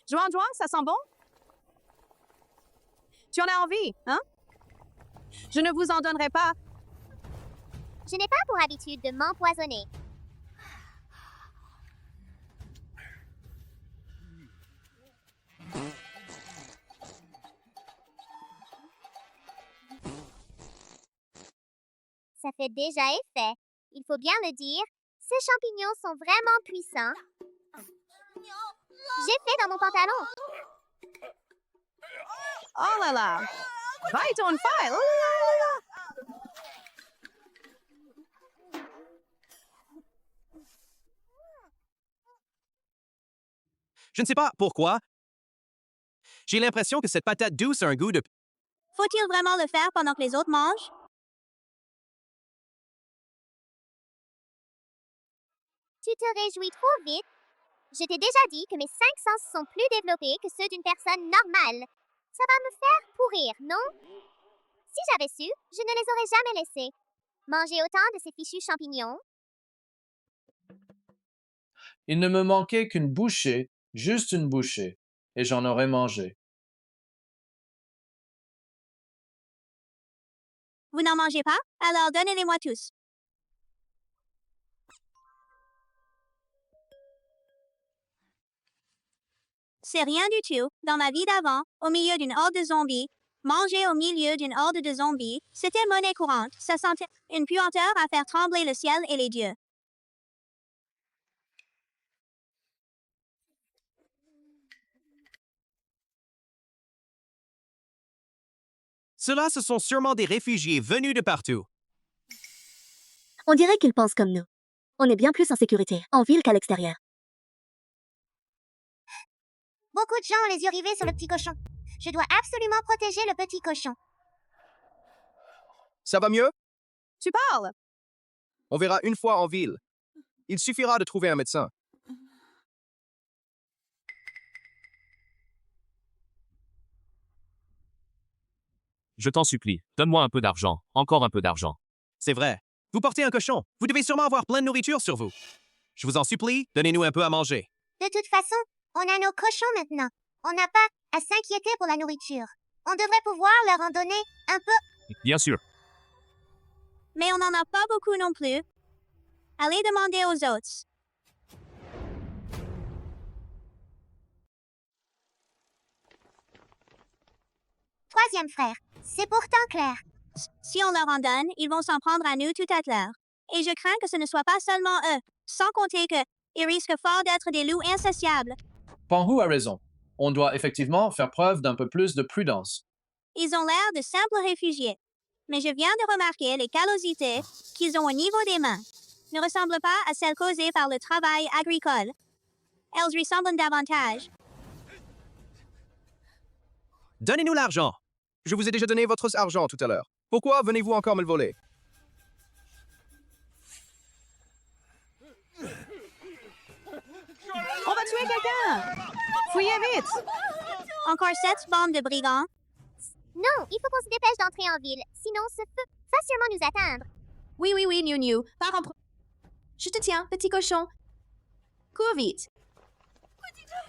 Joan, ça sent bon? Tu en as envie, hein? Je ne vous en donnerai pas. Je n'ai pas pour habitude de m'empoisonner. Ça fait déjà effet. Il faut bien le dire, ces champignons sont vraiment puissants. J'ai fait dans mon pantalon. Oh là là! Bite on fire! Oh là là! Je ne sais pas pourquoi. J'ai l'impression que cette patate douce a un goût de... Faut-il vraiment le faire pendant que les autres mangent? Tu te réjouis trop vite. Je t'ai déjà dit que mes 5 sens sont plus développés que ceux d'une personne normale. Ça va me faire pourrir, non? Si j'avais su, je ne les aurais jamais laissés. Manger autant de ces fichus champignons. Il ne me manquait qu'une bouchée, juste une bouchée, et j'en aurais mangé. Vous n'en mangez pas? Alors donnez-les-moi tous. C'est rien du tout. Dans ma vie d'avant, au milieu d'une horde de zombies, manger au milieu d'une horde de zombies, c'était monnaie courante. Ça sentait une puanteur à faire trembler le ciel et les dieux. Ceux-là, ce sont sûrement des réfugiés venus de partout. On dirait qu'ils pensent comme nous. On est bien plus en sécurité en ville qu'à l'extérieur. Beaucoup de gens ont les yeux rivés sur le petit cochon. Je dois absolument protéger le petit cochon. Ça va mieux? Tu parles? On verra une fois en ville. Il suffira de trouver un médecin. Je t'en supplie, donne-moi un peu d'argent, encore un peu d'argent. C'est vrai. Vous portez un cochon. Vous devez sûrement avoir plein de nourriture sur vous. Je vous en supplie, donnez-nous un peu à manger. De toute façon, on a nos cochons maintenant. On n'a pas à s'inquiéter pour la nourriture. On devrait pouvoir leur en donner un peu. Bien sûr. Mais on n'en a pas beaucoup non plus. Allez demander aux autres. Troisième frère, c'est pourtant clair. Si on leur en donne, ils vont s'en prendre à nous tout à l'heure. Et je crains que ce ne soit pas seulement eux, sans compter que ils risquent fort d'être des loups insatiables. Panhu a raison. On doit effectivement faire preuve d'un peu plus de prudence. Ils ont l'air de simples réfugiés. Mais je viens de remarquer les callosités qu'ils ont au niveau des mains. Ne ressemblent pas à celles causées par le travail agricole. Elles ressemblent davantage. Donnez-nous l'argent. Je vous ai déjà donné votre argent tout à l'heure. Pourquoi venez-vous encore me le voler? On va tuer quelqu'un! Fouillez vite! Encore 7 bandes de brigands. Non, il faut qu'on se dépêche d'entrer en ville, sinon ce feu va sûrement nous atteindre. Oui, oui, oui, New New. Pars en Je te tiens, petit cochon. Cours vite.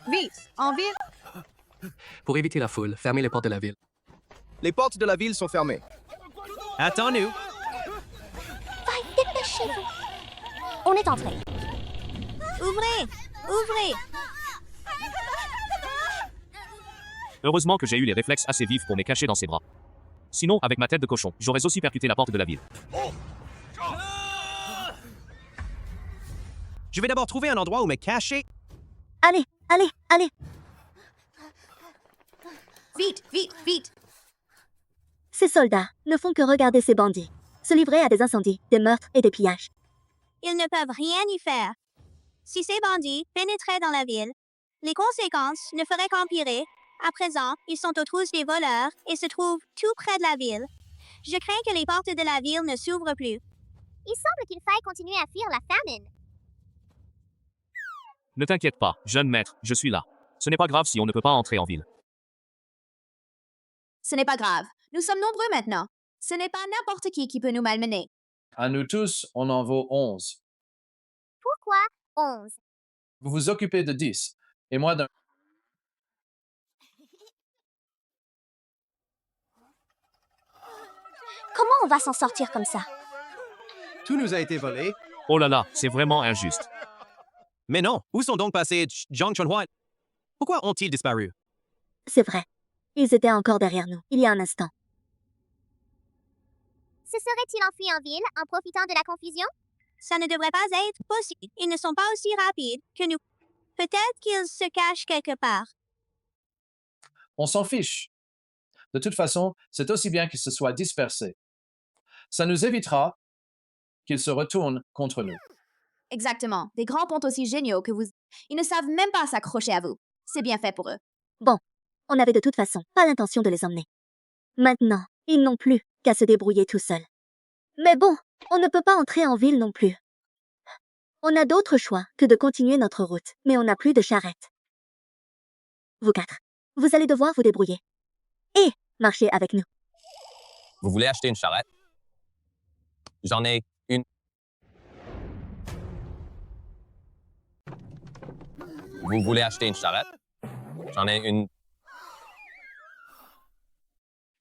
Vite, en ville. Pour éviter la foule, fermez les portes de la ville. Les portes de la ville sont fermées. Attends-nous. Dépêchez-vous. On est entré. Ouvrez! Ouvrez! Heureusement que j'ai eu les réflexes assez vifs pour me cacher dans ses bras. Sinon, avec ma tête de cochon, j'aurais aussi percuté la porte de la ville. Je vais d'abord trouver un endroit où me cacher. Allez, allez, allez. Vite, vite, vite. Ces soldats ne font que regarder ces bandits, se livrer à des incendies, des meurtres et des pillages. Ils ne peuvent rien y faire. Si ces bandits pénétraient dans la ville, les conséquences ne feraient qu'empirer. À présent, ils sont aux trousses des voleurs et se trouvent tout près de la ville. Je crains que les portes de la ville ne s'ouvrent plus. Il semble qu'il faille continuer à fuir la famine. Ne t'inquiète pas, jeune maître, je suis là. Ce n'est pas grave si on ne peut pas entrer en ville. Ce n'est pas grave. Nous sommes nombreux maintenant. Ce n'est pas n'importe qui peut nous malmener. À nous tous, on en vaut 11. Pourquoi 11? Vous vous occupez de 10, et moi d'un... Comment on va s'en sortir comme ça? Tout nous a été volé. Oh là là, c'est vraiment injuste. Mais non, où sont donc passés Zhang Chunhuan? Pourquoi ont-ils disparu? C'est vrai. Ils étaient encore derrière nous, il y a un instant. Se serait-il enfui en ville en profitant de la confusion? Ça ne devrait pas être possible. Ils ne sont pas aussi rapides que nous. Peut-être qu'ils se cachent quelque part. On s'en fiche. De toute façon, c'est aussi bien qu'ils se soient dispersés. Ça nous évitera qu'ils se retournent contre nous. Exactement. Des grands ponts aussi géniaux que vous... Ils ne savent même pas s'accrocher à vous. C'est bien fait pour eux. Bon, on n'avait de toute façon pas l'intention de les emmener. Maintenant, ils n'ont plus qu'à se débrouiller tout seuls. Mais bon, on ne peut pas entrer en ville non plus. On a d'autres choix que de continuer notre route, mais on n'a plus de charrette. Vous quatre, vous allez devoir vous débrouiller. Et marcher avec nous. Vous voulez acheter une charrette? J'en ai une. Vous voulez acheter une charrette? J'en ai une.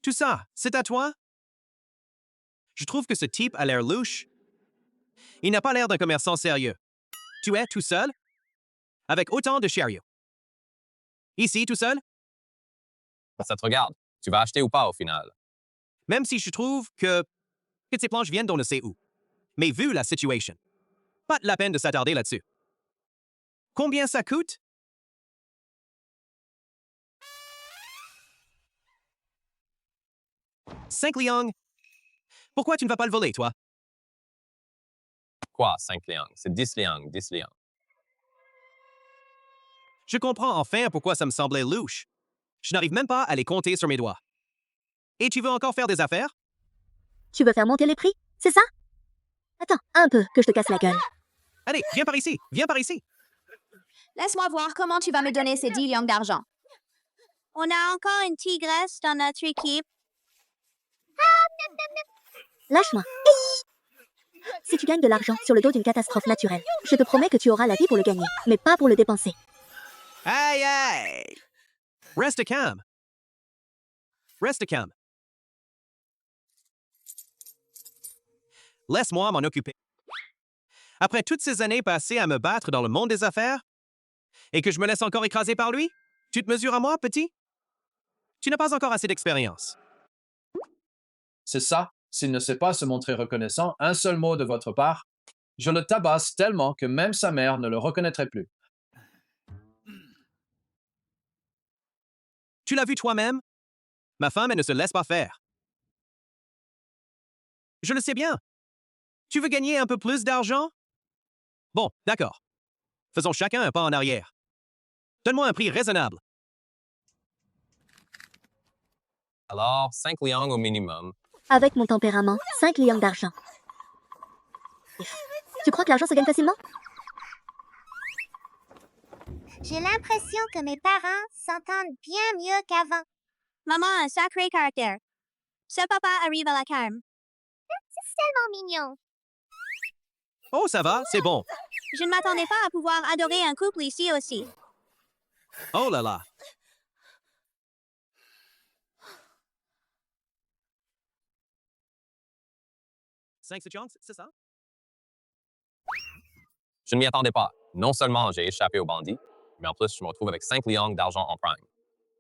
Tout ça, c'est à toi? Je trouve que ce type a l'air louche. Il n'a pas l'air d'un commerçant sérieux. Tu es tout seul? Avec autant de chariots. Ici, tout seul? Ça te regarde. Tu vas acheter ou pas au final? Même si je trouve que ces planches viennent d'on ne sait où. Mais vu la situation, pas de la peine de s'attarder là-dessus. Combien ça coûte? Cinq liang. Pourquoi tu ne vas pas le voler, toi? Quoi, 5 liang? C'est 10 liang, 10 liang. Je comprends enfin pourquoi ça me semblait louche. Je n'arrive même pas à les compter sur mes doigts. Et tu veux encore faire des affaires? Tu veux faire monter les prix, c'est ça? Attends, un peu, que je te casse la gueule. Allez, viens par ici, viens par ici. Laisse-moi voir comment tu vas me donner ces 10 lions d'argent. On a encore une tigresse dans notre équipe. Lâche-moi. Si tu gagnes de l'argent sur le dos d'une catastrophe naturelle, je te promets que tu auras la vie pour le gagner, mais pas pour le dépenser. Aïe, aïe! Reste calme. Reste calme. Laisse-moi m'en occuper. Après toutes ces années passées à me battre dans le monde des affaires, et que je me laisse encore écraser par lui, tu te mesures à moi, petit? Tu n'as pas encore assez d'expérience. C'est ça, s'il ne sait pas se montrer reconnaissant, un seul mot de votre part, je le tabasse tellement que même sa mère ne le reconnaîtrait plus. Tu l'as vu toi-même? Ma femme, elle ne se laisse pas faire. Je le sais bien. Tu veux gagner un peu plus d'argent? Bon, d'accord. Faisons chacun un pas en arrière. Donne-moi un prix raisonnable. Alors, 5 liang au minimum. Avec mon tempérament, 5 lions d'argent. Tu crois que l'argent se gagne facilement? J'ai l'impression que mes parents s'entendent bien mieux qu'avant. Maman a un sacré caractère. Ce papa arrive à la calme. C'est tellement mignon. Oh, ça va, c'est bon. Je ne m'attendais pas à pouvoir adorer un couple ici aussi. Oh là là. Cinq Suchong, c'est ça? Je ne m'y attendais pas. Non seulement j'ai échappé aux bandits, mais en plus, je me retrouve avec 5 liangs d'argent en prime.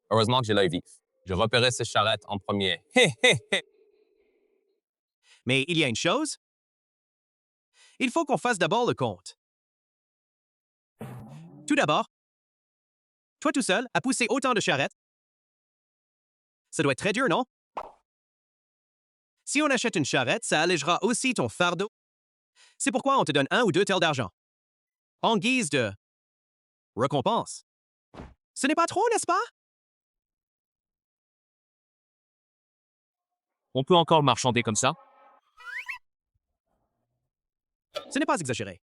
Heureusement que j'ai l'œil vif. Je repérais ces charrettes en premier. Hé, hé, hé! Mais il y a une chose. Il faut qu'on fasse d'abord le compte. Tout d'abord, toi tout seul, à pousser autant de charrettes. Ça doit être très dur, non? Si on achète une charrette, ça allégera aussi ton fardeau. C'est pourquoi on te donne 1 ou 2 tels d'argent. En guise de récompense. Ce n'est pas trop, n'est-ce pas? On peut encore marchander comme ça? Ce n'est pas exagéré.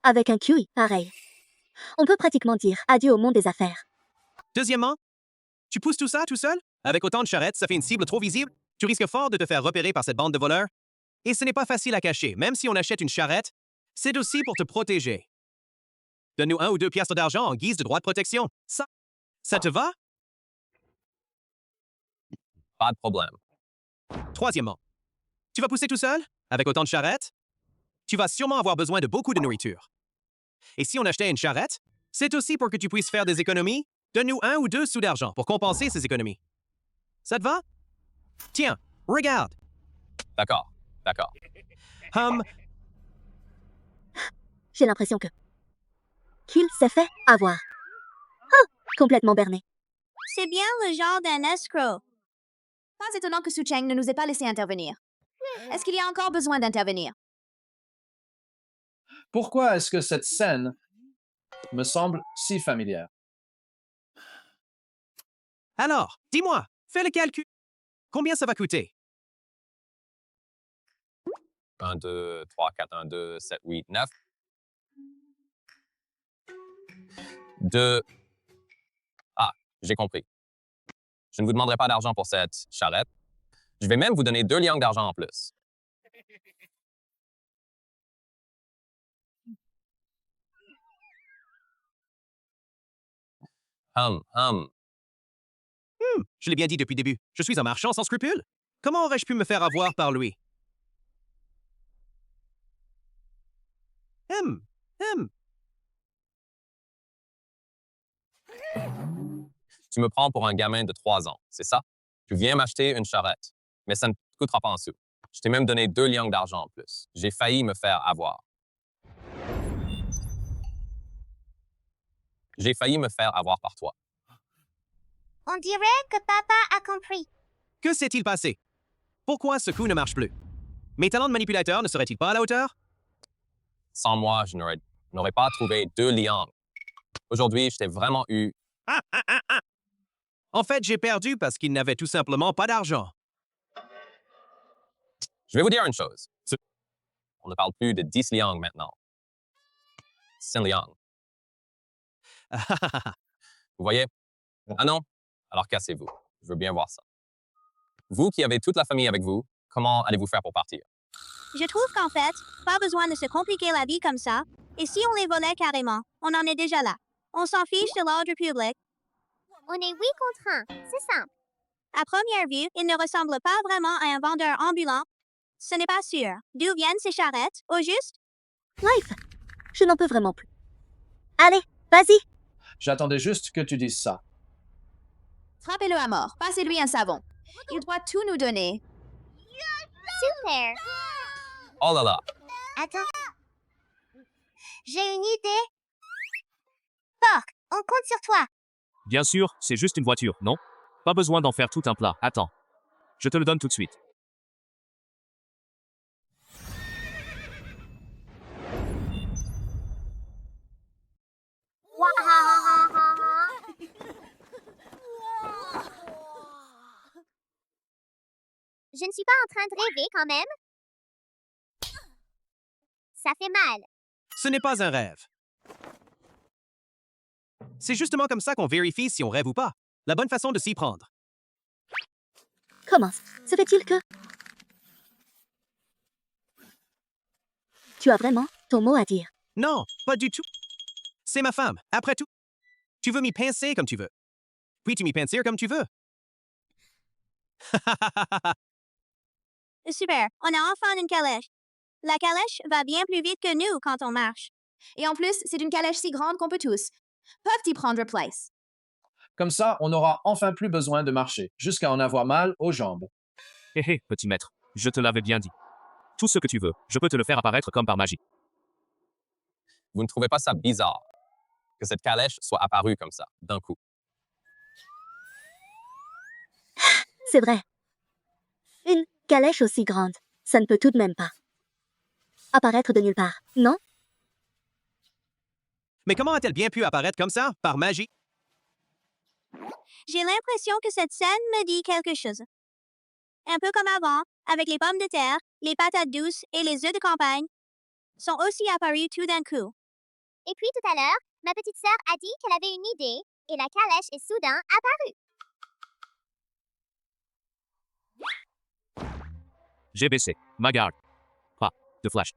Avec un QI pareil, on peut pratiquement dire adieu au monde des affaires. Deuxièmement, tu pousses tout ça tout seul? Avec autant de charrettes, ça fait une cible trop visible. Tu risques fort de te faire repérer par cette bande de voleurs. Et ce n'est pas facile à cacher. Même si on achète une charrette, c'est aussi pour te protéger. Donne-nous 1 ou 2 piastres d'argent en guise de droit de protection. Ça te va? Pas de problème. Troisièmement, tu vas pousser tout seul? Avec autant de charrettes? Tu vas sûrement avoir besoin de beaucoup de nourriture. Et si on achetait une charrette, c'est aussi pour que tu puisses faire des économies. Donne-nous 1 ou 2 sous d'argent pour compenser ces économies. Ça te va? Tiens, regarde. D'accord, d'accord. J'ai l'impression qu'il s'est fait avoir. Oh, complètement berné. C'est bien le genre d'un escroc. Pas étonnant que Su Cheng ne nous ait pas laissé intervenir. Est-ce qu'il y a encore besoin d'intervenir? Pourquoi est-ce que cette scène me semble si familière? Alors, dis-moi, fais le calcul. Combien ça va coûter? 1, 2, 3, 4, 1, 2, 7, 8, 9. 2. Ah, j'ai compris. Je ne vous demanderai pas d'argent pour cette charrette. Je vais même vous donner 2 liangs d'argent en plus. Je l'ai bien dit depuis le début. Je suis un marchand sans scrupules. Comment aurais-je pu me faire avoir par lui? Tu me prends pour un gamin de 3 ans, c'est ça? Tu viens m'acheter une charrette, mais ça ne te coûtera pas un sou. Je t'ai même donné 2 liangs d'argent en plus. J'ai failli me faire avoir. J'ai failli me faire avoir par toi. On dirait que papa a compris. Que s'est-il passé? Pourquoi ce coup ne marche plus? Mes talents de manipulateur ne seraient-ils pas à la hauteur? Sans moi, je n'aurais pas trouvé 2 liangs. Aujourd'hui, je t'ai vraiment eu. En fait, j'ai perdu parce qu'il n'avait tout simplement pas d'argent. Je vais vous dire une chose. On ne parle plus de 10 liangs maintenant. 5 liangs. Vous voyez? Ah non? Alors cassez-vous. Je veux bien voir ça. Vous qui avez toute la famille avec vous, comment allez-vous faire pour partir? Je trouve qu'en fait, pas besoin de se compliquer la vie comme ça. Et si on les volait carrément, on en est déjà là. On s'en fiche de l'ordre public. On est 8 contre 1. C'est simple. À première vue, il ne ressemble pas vraiment à un vendeur ambulant. Ce n'est pas sûr. D'où viennent ces charrettes, au juste? Life, je n'en peux vraiment plus. Allez, vas-y. J'attendais juste que tu dises ça. Frappez-le à mort. Passez-lui un savon. Il doit tout nous donner. Super. Oh là là! Attends. J'ai une idée. Porc, on compte sur toi. Bien sûr, c'est juste une voiture, non? Pas besoin d'en faire tout un plat. Attends. Je te le donne tout de suite. Je ne suis pas en train de rêver quand même. Ça fait mal. Ce n'est pas un rêve. C'est justement comme ça qu'on vérifie si on rêve ou pas. La bonne façon de s'y prendre. Comment se fait-il que... tu as vraiment ton mot à dire. Non, pas du tout. C'est ma femme, après tout. Tu veux m'y pincer comme tu veux. Puis tu m'y pincer comme tu veux. Super, on a enfin une calèche. La calèche va bien plus vite que nous quand on marche. Et en plus, c'est une calèche si grande qu'on peut tous. Peuvent y prendre place. Comme ça, on n'aura enfin plus besoin de marcher, jusqu'à en avoir mal aux jambes. Hé hé, petit maître, je te l'avais bien dit. Tout ce que tu veux, je peux te le faire apparaître comme par magie. Vous ne trouvez pas ça bizarre que cette calèche soit apparue comme ça, d'un coup? C'est vrai. Une calèche aussi grande, ça ne peut tout de même pas apparaître de nulle part, non? Mais comment a-t-elle bien pu apparaître comme ça, par magie? J'ai l'impression que cette scène me dit quelque chose. Un peu comme avant, avec les pommes de terre, les patates douces et les œufs de campagne, sont aussi apparus tout d'un coup. Et puis tout à l'heure, ma petite sœur a dit qu'elle avait une idée, et la calèche est soudain apparue. J'ai baissé. Ma garde. Pas de flash.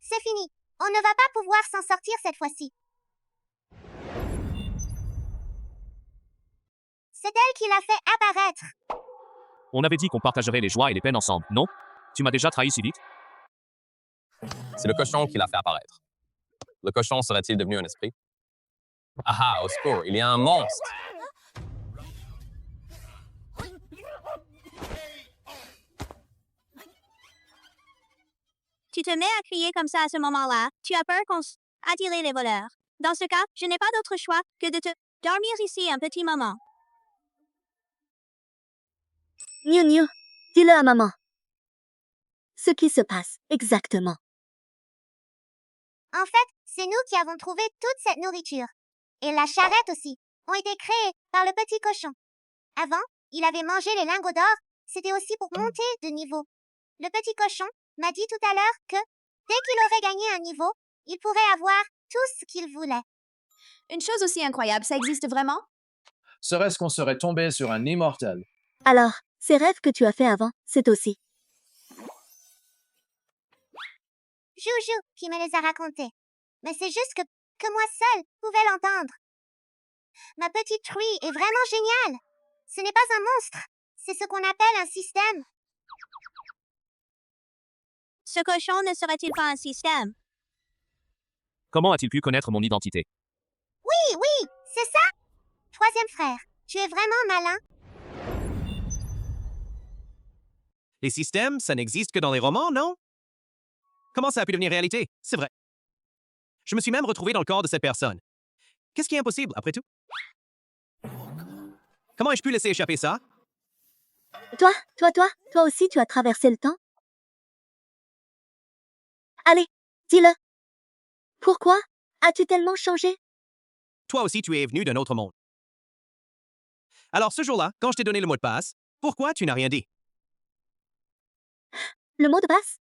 C'est fini. On ne va pas pouvoir s'en sortir cette fois-ci. C'est elle qui l'a fait apparaître. On avait dit qu'on partagerait les joies et les peines ensemble, non? Tu m'as déjà trahi si vite? C'est le cochon qui l'a fait apparaître. Le cochon serait-il devenu un esprit? Ah ah, au secours, il y a un monstre! Tu te mets à crier comme ça à ce moment-là, tu as peur qu'on attire les voleurs. Dans ce cas, je n'ai pas d'autre choix que de te dormir ici un petit moment. Niu, dis-le à maman. Ce qui se passe, exactement. En fait, c'est nous qui avons trouvé toute cette nourriture. Et la charrette aussi, ont été créées par le petit cochon. Avant, il avait mangé les lingots d'or, c'était aussi pour monter de niveau. Le petit cochon m'a dit tout à l'heure que, dès qu'il aurait gagné un niveau, il pourrait avoir tout ce qu'il voulait. Une chose aussi incroyable, ça existe vraiment? Serait-ce qu'on serait tombé sur un immortel? Alors, ces rêves que tu as fait avant, c'est aussi. Joujou qui me les a racontés. Mais c'est juste que moi seule pouvais l'entendre. Ma petite truie est vraiment géniale. Ce n'est pas un monstre, c'est ce qu'on appelle un système. Ce cochon ne serait-il pas un système? Comment a-t-il pu connaître mon identité? Oui, c'est ça. Troisième frère, tu es vraiment malin. Les systèmes, ça n'existe que dans les romans, non? Comment ça a pu devenir réalité? C'est vrai. Je me suis même retrouvé dans le corps de cette personne. Qu'est-ce qui est impossible, après tout? Comment ai-je pu laisser échapper ça? Toi aussi tu as traversé le temps? Allez, dis-le. Pourquoi as-tu tellement changé? Toi aussi, tu es venu d'un autre monde. Alors, ce jour-là, quand je t'ai donné le mot de passe, pourquoi tu n'as rien dit? Le mot de passe?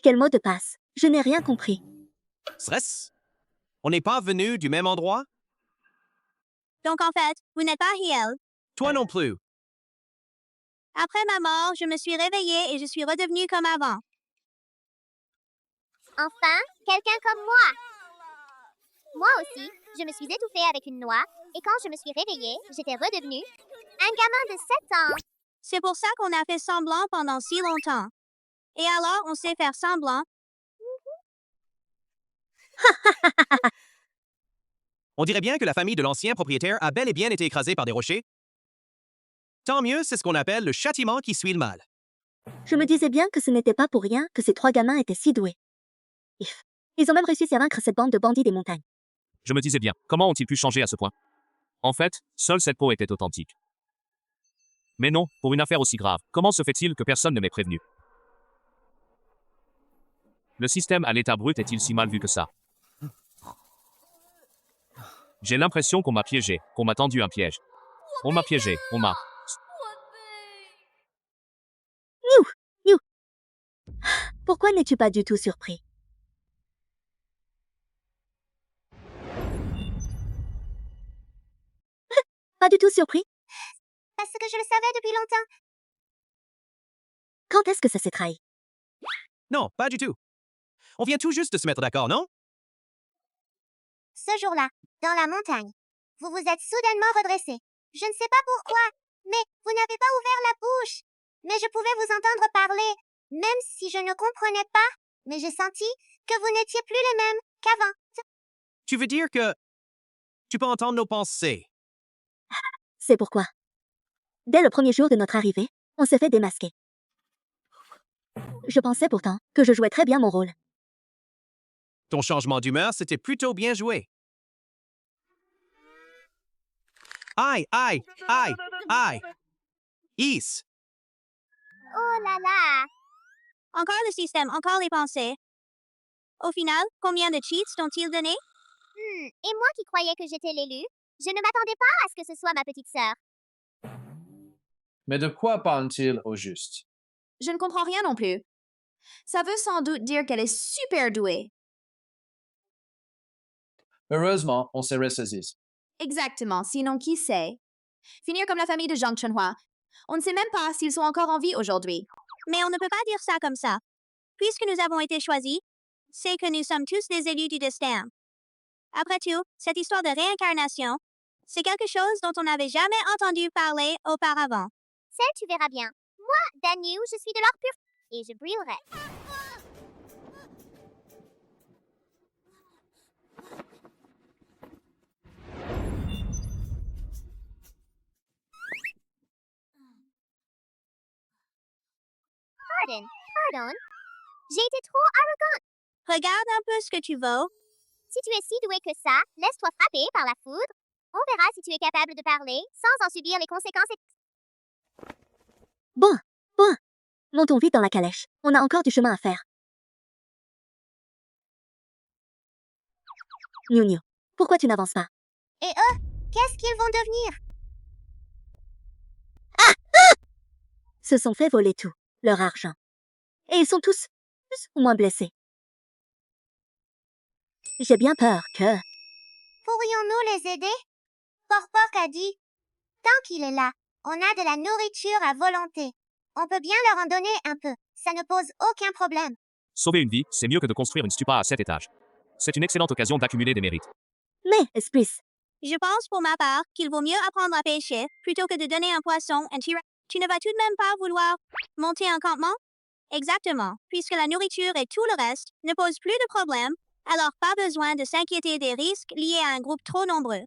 Quel mot de passe? Je n'ai rien compris. Serait-ce? On n'est pas venus du même endroit? Donc en fait, vous n'êtes pas Hiel. Toi non plus. Après ma mort, je me suis réveillée et je suis redevenue comme avant. Enfin, quelqu'un comme moi. Moi aussi, je me suis étouffée avec une noix, et quand je me suis réveillée, j'étais redevenue un gamin de 7 ans. C'est pour ça qu'on a fait semblant pendant si longtemps. Et alors, on sait faire semblant. On dirait bien que la famille de l'ancien propriétaire a bel et bien été écrasée par des rochers. Tant mieux, c'est ce qu'on appelle le châtiment qui suit le mal. Je me disais bien que ce n'était pas pour rien que ces trois gamins étaient si doués. Ils ont même réussi à vaincre cette bande de bandits des montagnes. Je me disais bien, comment ont-ils pu changer à ce point? En fait, seule cette peau était authentique. Mais non, pour une affaire aussi grave, comment se fait-il que personne ne m'ait prévenu? Le système à l'état brut est-il si mal vu que ça? J'ai l'impression qu'on m'a piégé, qu'on m'a tendu un piège. On m'a piégé, on m'a... Niu! Pourquoi n'es-tu pas du tout surpris? Pas du tout surpris? Parce que je le savais depuis longtemps. Quand est-ce que ça s'est trahi? Non, pas du tout. On vient tout juste de se mettre d'accord, non? Ce jour-là, dans la montagne, vous vous êtes soudainement redressé. Je ne sais pas pourquoi, mais vous n'avez pas ouvert la bouche. Mais je pouvais vous entendre parler, même si je ne comprenais pas. Mais j'ai senti que vous n'étiez plus les mêmes qu'avant. Tu veux dire que tu peux entendre nos pensées? C'est pourquoi. Dès le premier jour de notre arrivée, on s'est fait démasquer. Je pensais pourtant que je jouais très bien mon rôle. Ton changement d'humeur, c'était plutôt bien joué. Aïe, aïe, aïe, aïe. Is. Oh là là! Encore le système, encore les pensées. Au final, combien de cheats t'ont-ils donné? Et moi qui croyais que j'étais l'élu, je ne m'attendais pas à ce que ce soit ma petite sœur. Mais de quoi parle-t-il au juste? Je ne comprends rien non plus. Ça veut sans doute dire qu'elle est super douée. Heureusement, on s'est ressaisis. Exactement, sinon qui sait? Finir comme la famille de Zhang Chenhua. On ne sait même pas s'ils sont encore en vie aujourd'hui. Mais on ne peut pas dire ça comme ça. Puisque nous avons été choisis, c'est que nous sommes tous des élus du destin. Après tout, cette histoire de réincarnation, c'est quelque chose dont on n'avait jamais entendu parler auparavant. Celle, tu verras bien. Moi, Danu, je suis de l'or pur et je brillerai. Pardon. J'ai été trop arrogante. Regarde un peu ce que tu vaux. Si tu es si doué que ça, laisse-toi frapper par la foudre. On verra si tu es capable de parler sans en subir les conséquences. Bon. Montons vite dans la calèche. On a encore du chemin à faire. Niu, pourquoi tu n'avances pas? Et eux, qu'est-ce qu'ils vont devenir? Se sont fait voler tout, leur argent. Et ils sont tous plus ou moins blessés. J'ai bien peur que... Pourrions-nous les aider? Porpork a dit, tant qu'il est là, on a de la nourriture à volonté. On peut bien leur en donner un peu. Ça ne pose aucun problème. Sauver une vie, c'est mieux que de construire une stupa à 7 étages. C'est une excellente occasion d'accumuler des mérites. Mais, Esprit, Je pense pour ma part qu'il vaut mieux apprendre à pêcher plutôt que de donner un poisson un tir. Tu ne vas tout de même pas vouloir monter un campement? Exactement, puisque la nourriture et tout le reste ne posent plus de problème, alors pas besoin de s'inquiéter des risques liés à un groupe trop nombreux.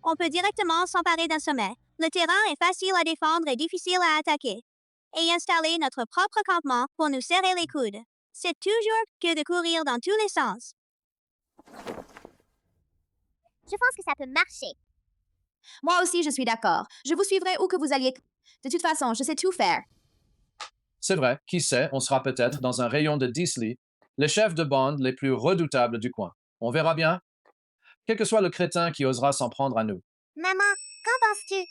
On peut directement s'emparer d'un sommet. Le terrain est facile à défendre et difficile à attaquer. Et installer notre propre campement pour nous serrer les coudes. C'est toujours que de courir dans tous les sens. Je pense que ça peut marcher. Moi aussi, je suis d'accord. Je vous suivrai où que vous alliez. De toute façon, je sais tout faire. C'est vrai, qui sait, on sera peut-être dans un rayon de Disley, les chefs de bande les plus redoutables du coin. On verra bien. Quel que soit le crétin qui osera s'en prendre à nous. Maman, qu'en penses-tu?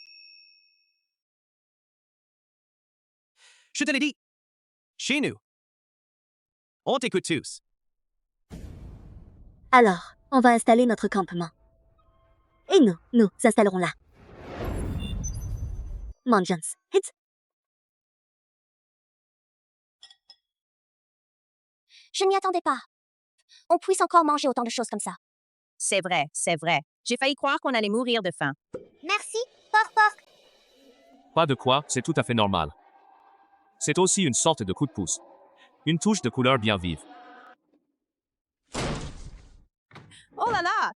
Je te l'ai dit. Chez nous. On t'écoute tous. alors, on va installer notre campement. Et nous installerons là. Mansions, hit. Je ne m'y attendais pas. On puisse encore manger autant de choses comme ça. C'est vrai, c'est vrai. J'ai failli croire qu'on allait mourir de faim. Merci, Porpork. Pas de quoi, c'est tout à fait normal. C'est aussi une sorte de coup de pouce. Une touche de couleur bien vive. Oh là là!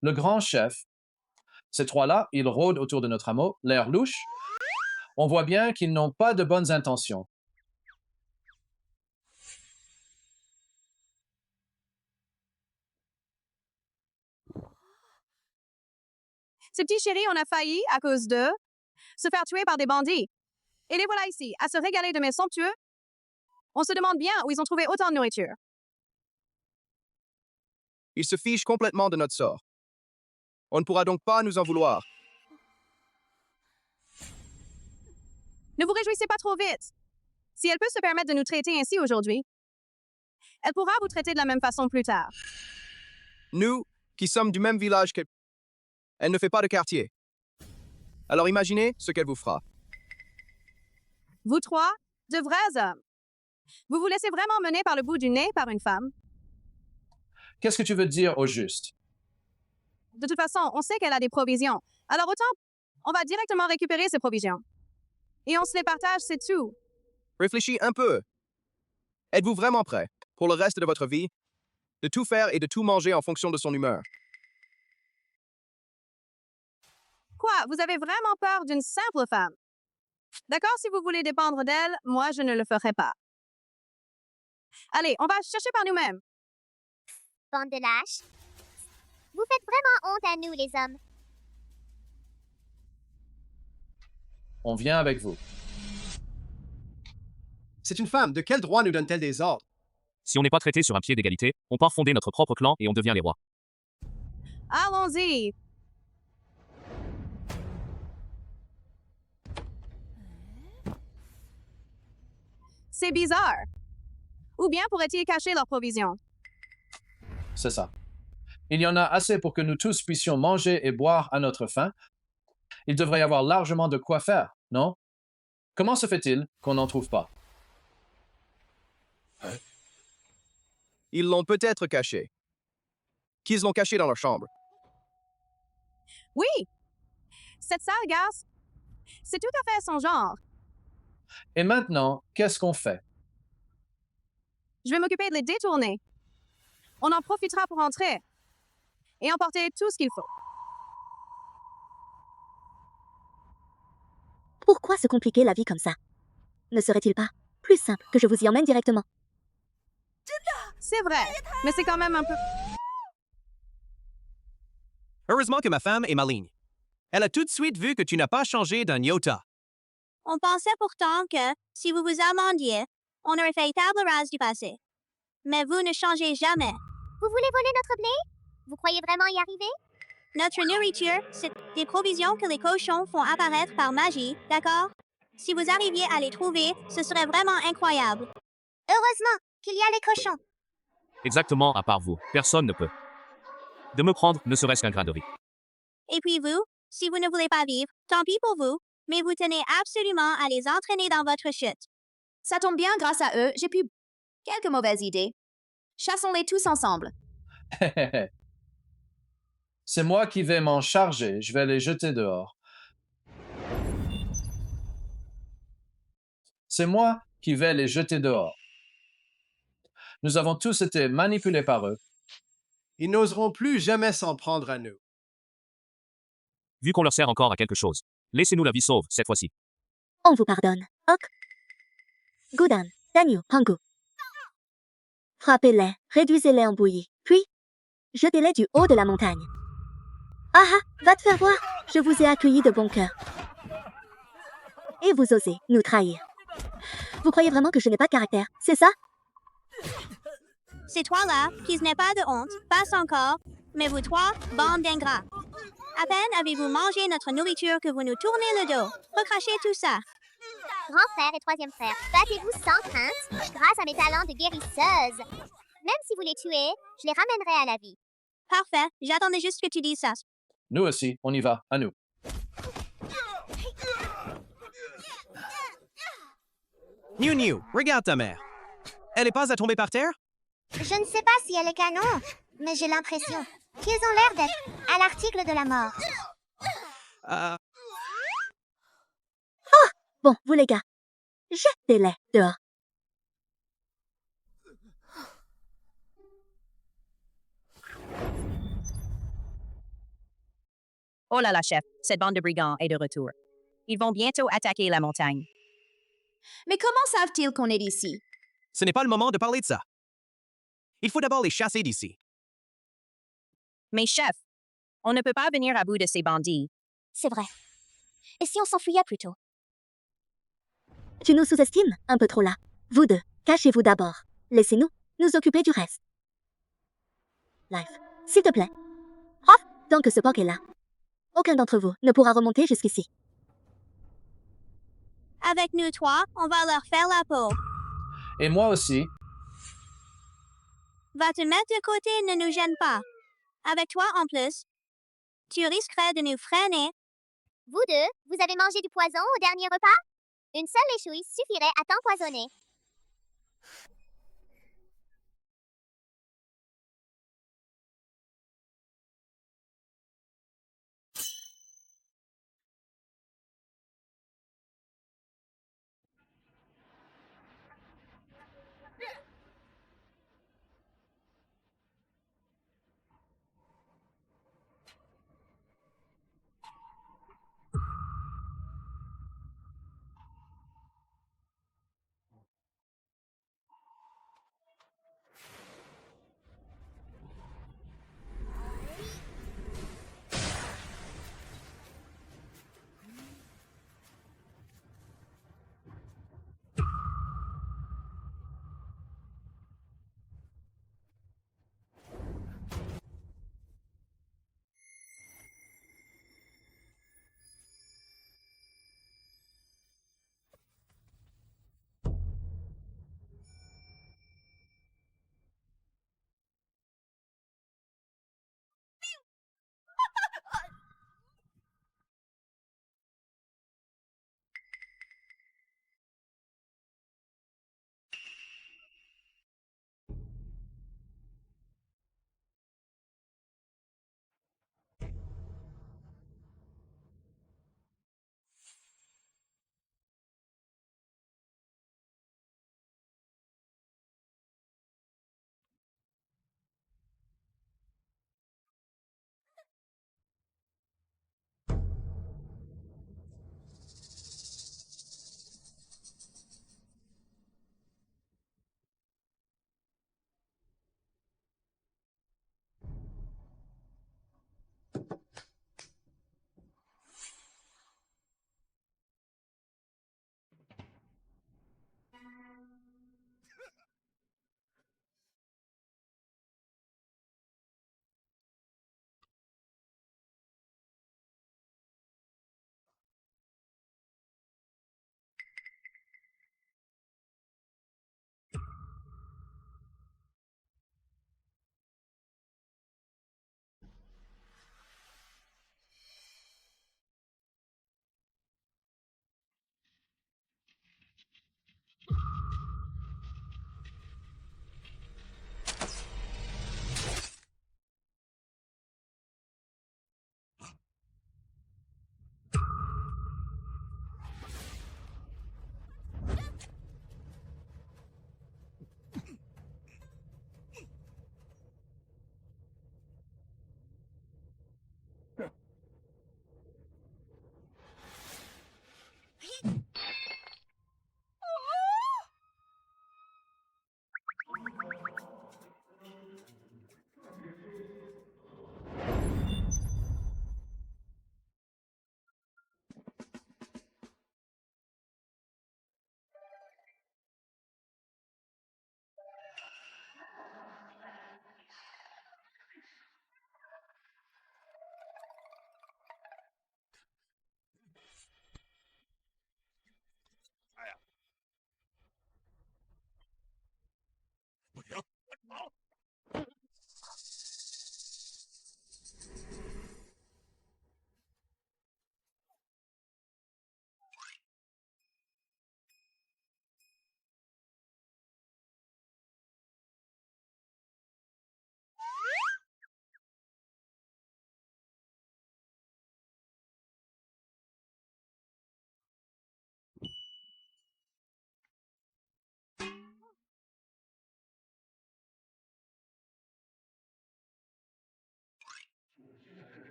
Le grand chef, ces trois-là, ils rôdent autour de notre hameau, l'air louche. On voit bien qu'ils n'ont pas de bonnes intentions. Ces petits chéris, on a failli, à cause d'eux, se faire tuer par des bandits. Et les voilà ici, à se régaler de mes somptueux. On se demande bien où ils ont trouvé autant de nourriture. Ils se fichent complètement de notre sort. On ne pourra donc pas nous en vouloir. Ne vous réjouissez pas trop vite. Si elle peut se permettre de nous traiter ainsi aujourd'hui, elle pourra vous traiter de la même façon plus tard. Nous, qui sommes du même village qu'elle... Elle ne fait pas de quartier. Alors imaginez ce qu'elle vous fera. Vous trois, de vrais hommes. Vous vous laissez vraiment mener par le bout du nez par une femme? Qu'est-ce que tu veux dire au juste? De toute façon, on sait qu'elle a des provisions. Alors autant, on va directement récupérer ces provisions. Et on se les partage, c'est tout. Réfléchis un peu. Êtes-vous vraiment prêt, pour le reste de votre vie, de tout faire et de tout manger en fonction de son humeur? Quoi, vous avez vraiment peur d'une simple femme? D'accord, si vous voulez dépendre d'elle, moi je ne le ferai pas. Allez, on va chercher par nous-mêmes. Bande de lâches. Vous faites vraiment honte à nous, les hommes. On vient avec vous. C'est une femme. De quel droit nous donne-t-elle des ordres? Si on n'est pas traité sur un pied d'égalité, on part fonder notre propre clan et on devient les rois. Allons-y. C'est bizarre. Ou bien pourraient-ils cacher leurs provisions? C'est ça. Il y en a assez pour que nous tous puissions manger et boire à notre faim. Il devrait y avoir largement de quoi faire, non? Comment se fait-il qu'on n'en trouve pas? Ils l'ont peut-être caché. Qu'ils l'ont caché dans leur chambre. Oui. Cette sale garce, c'est tout à fait son genre. Et maintenant, qu'est-ce qu'on fait? Je vais m'occuper de les détourner. On en profitera pour entrer et emporter tout ce qu'il faut. Pourquoi se compliquer la vie comme ça? Ne serait-il pas plus simple que je vous y emmène directement? C'est vrai, mais c'est quand même un peu... Heureusement que ma femme est maligne. Elle a tout de suite vu que tu n'as pas changé d'un iota. On pensait pourtant que, si vous vous amendiez, on aurait fait table rase du passé. Mais vous ne changez jamais. Vous voulez voler notre blé? Vous croyez vraiment y arriver? Notre nourriture, c'est des provisions que les cochons font apparaître par magie, d'accord? Si vous arriviez à les trouver, ce serait vraiment incroyable. Heureusement qu'il y a les cochons. Exactement, à part vous, personne ne peut. De me prendre ne serait-ce qu'un grain de riz. Et puis vous, si vous ne voulez pas vivre, tant pis pour vous, mais vous tenez absolument à les entraîner dans votre chute. Ça tombe bien, grâce à eux, j'ai pu... Quelques mauvaises idées. Chassons-les tous ensemble. C'est moi qui vais m'en charger. Je vais les jeter dehors. C'est moi qui vais les jeter dehors. Nous avons tous été manipulés par eux. Ils n'oseront plus jamais s'en prendre à nous. Vu qu'on leur sert encore à quelque chose, laissez-nous la vie sauve, cette fois-ci. On vous pardonne. Ok. Gudan, Danyu, Hangu. Frappez-les, réduisez-les en bouillie, puis jetez-les du haut de la montagne. Ah ah, va te faire voir, je vous ai accueillis de bon cœur. Et vous osez nous trahir. Vous croyez vraiment que je n'ai pas de caractère, c'est ça? Ces trois-là, qui n'aient pas de honte, passent encore, mais vous trois, bande d'ingrats. À peine avez-vous mangé notre nourriture que vous nous tournez le dos. Recrachez tout ça. Grand frère et troisième frère, battez-vous sans crainte, grâce à mes talents de guérisseuse. Même si vous les tuez, je les ramènerai à la vie. Parfait, j'attendais juste que tu dises ça. Nous aussi, on y va, à nous. Niu Niu, regarde ta mère. Elle n'est pas à tomber par terre? Je ne sais pas si elle est canon, mais j'ai l'impression qu'ils ont l'air d'être à l'article de la mort. Bon, vous les gars, jetez-les dehors. Oh là là, chef, cette bande de brigands est de retour. Ils vont bientôt attaquer la montagne. Mais comment savent-ils qu'on est d'ici? Ce n'est pas le moment de parler de ça. Il faut d'abord les chasser d'ici. Mais chef, on ne peut pas venir à bout de ces bandits. C'est vrai. Et si on s'enfuyait plutôt? Tu nous sous-estimes un peu trop là. Vous deux, cachez-vous d'abord. Laissez-nous nous occuper du reste. Life, s'il te plaît. Off, tant que ce porc est là. Aucun d'entre vous ne pourra remonter jusqu'ici. Avec nous trois, on va leur faire la peau. Et moi aussi. Va te mettre de côté, ne nous gêne pas. Avec toi en plus, tu risquerais de nous freiner. Vous deux, vous avez mangé du poison au dernier repas? Une seule échouille suffirait à t'empoisonner.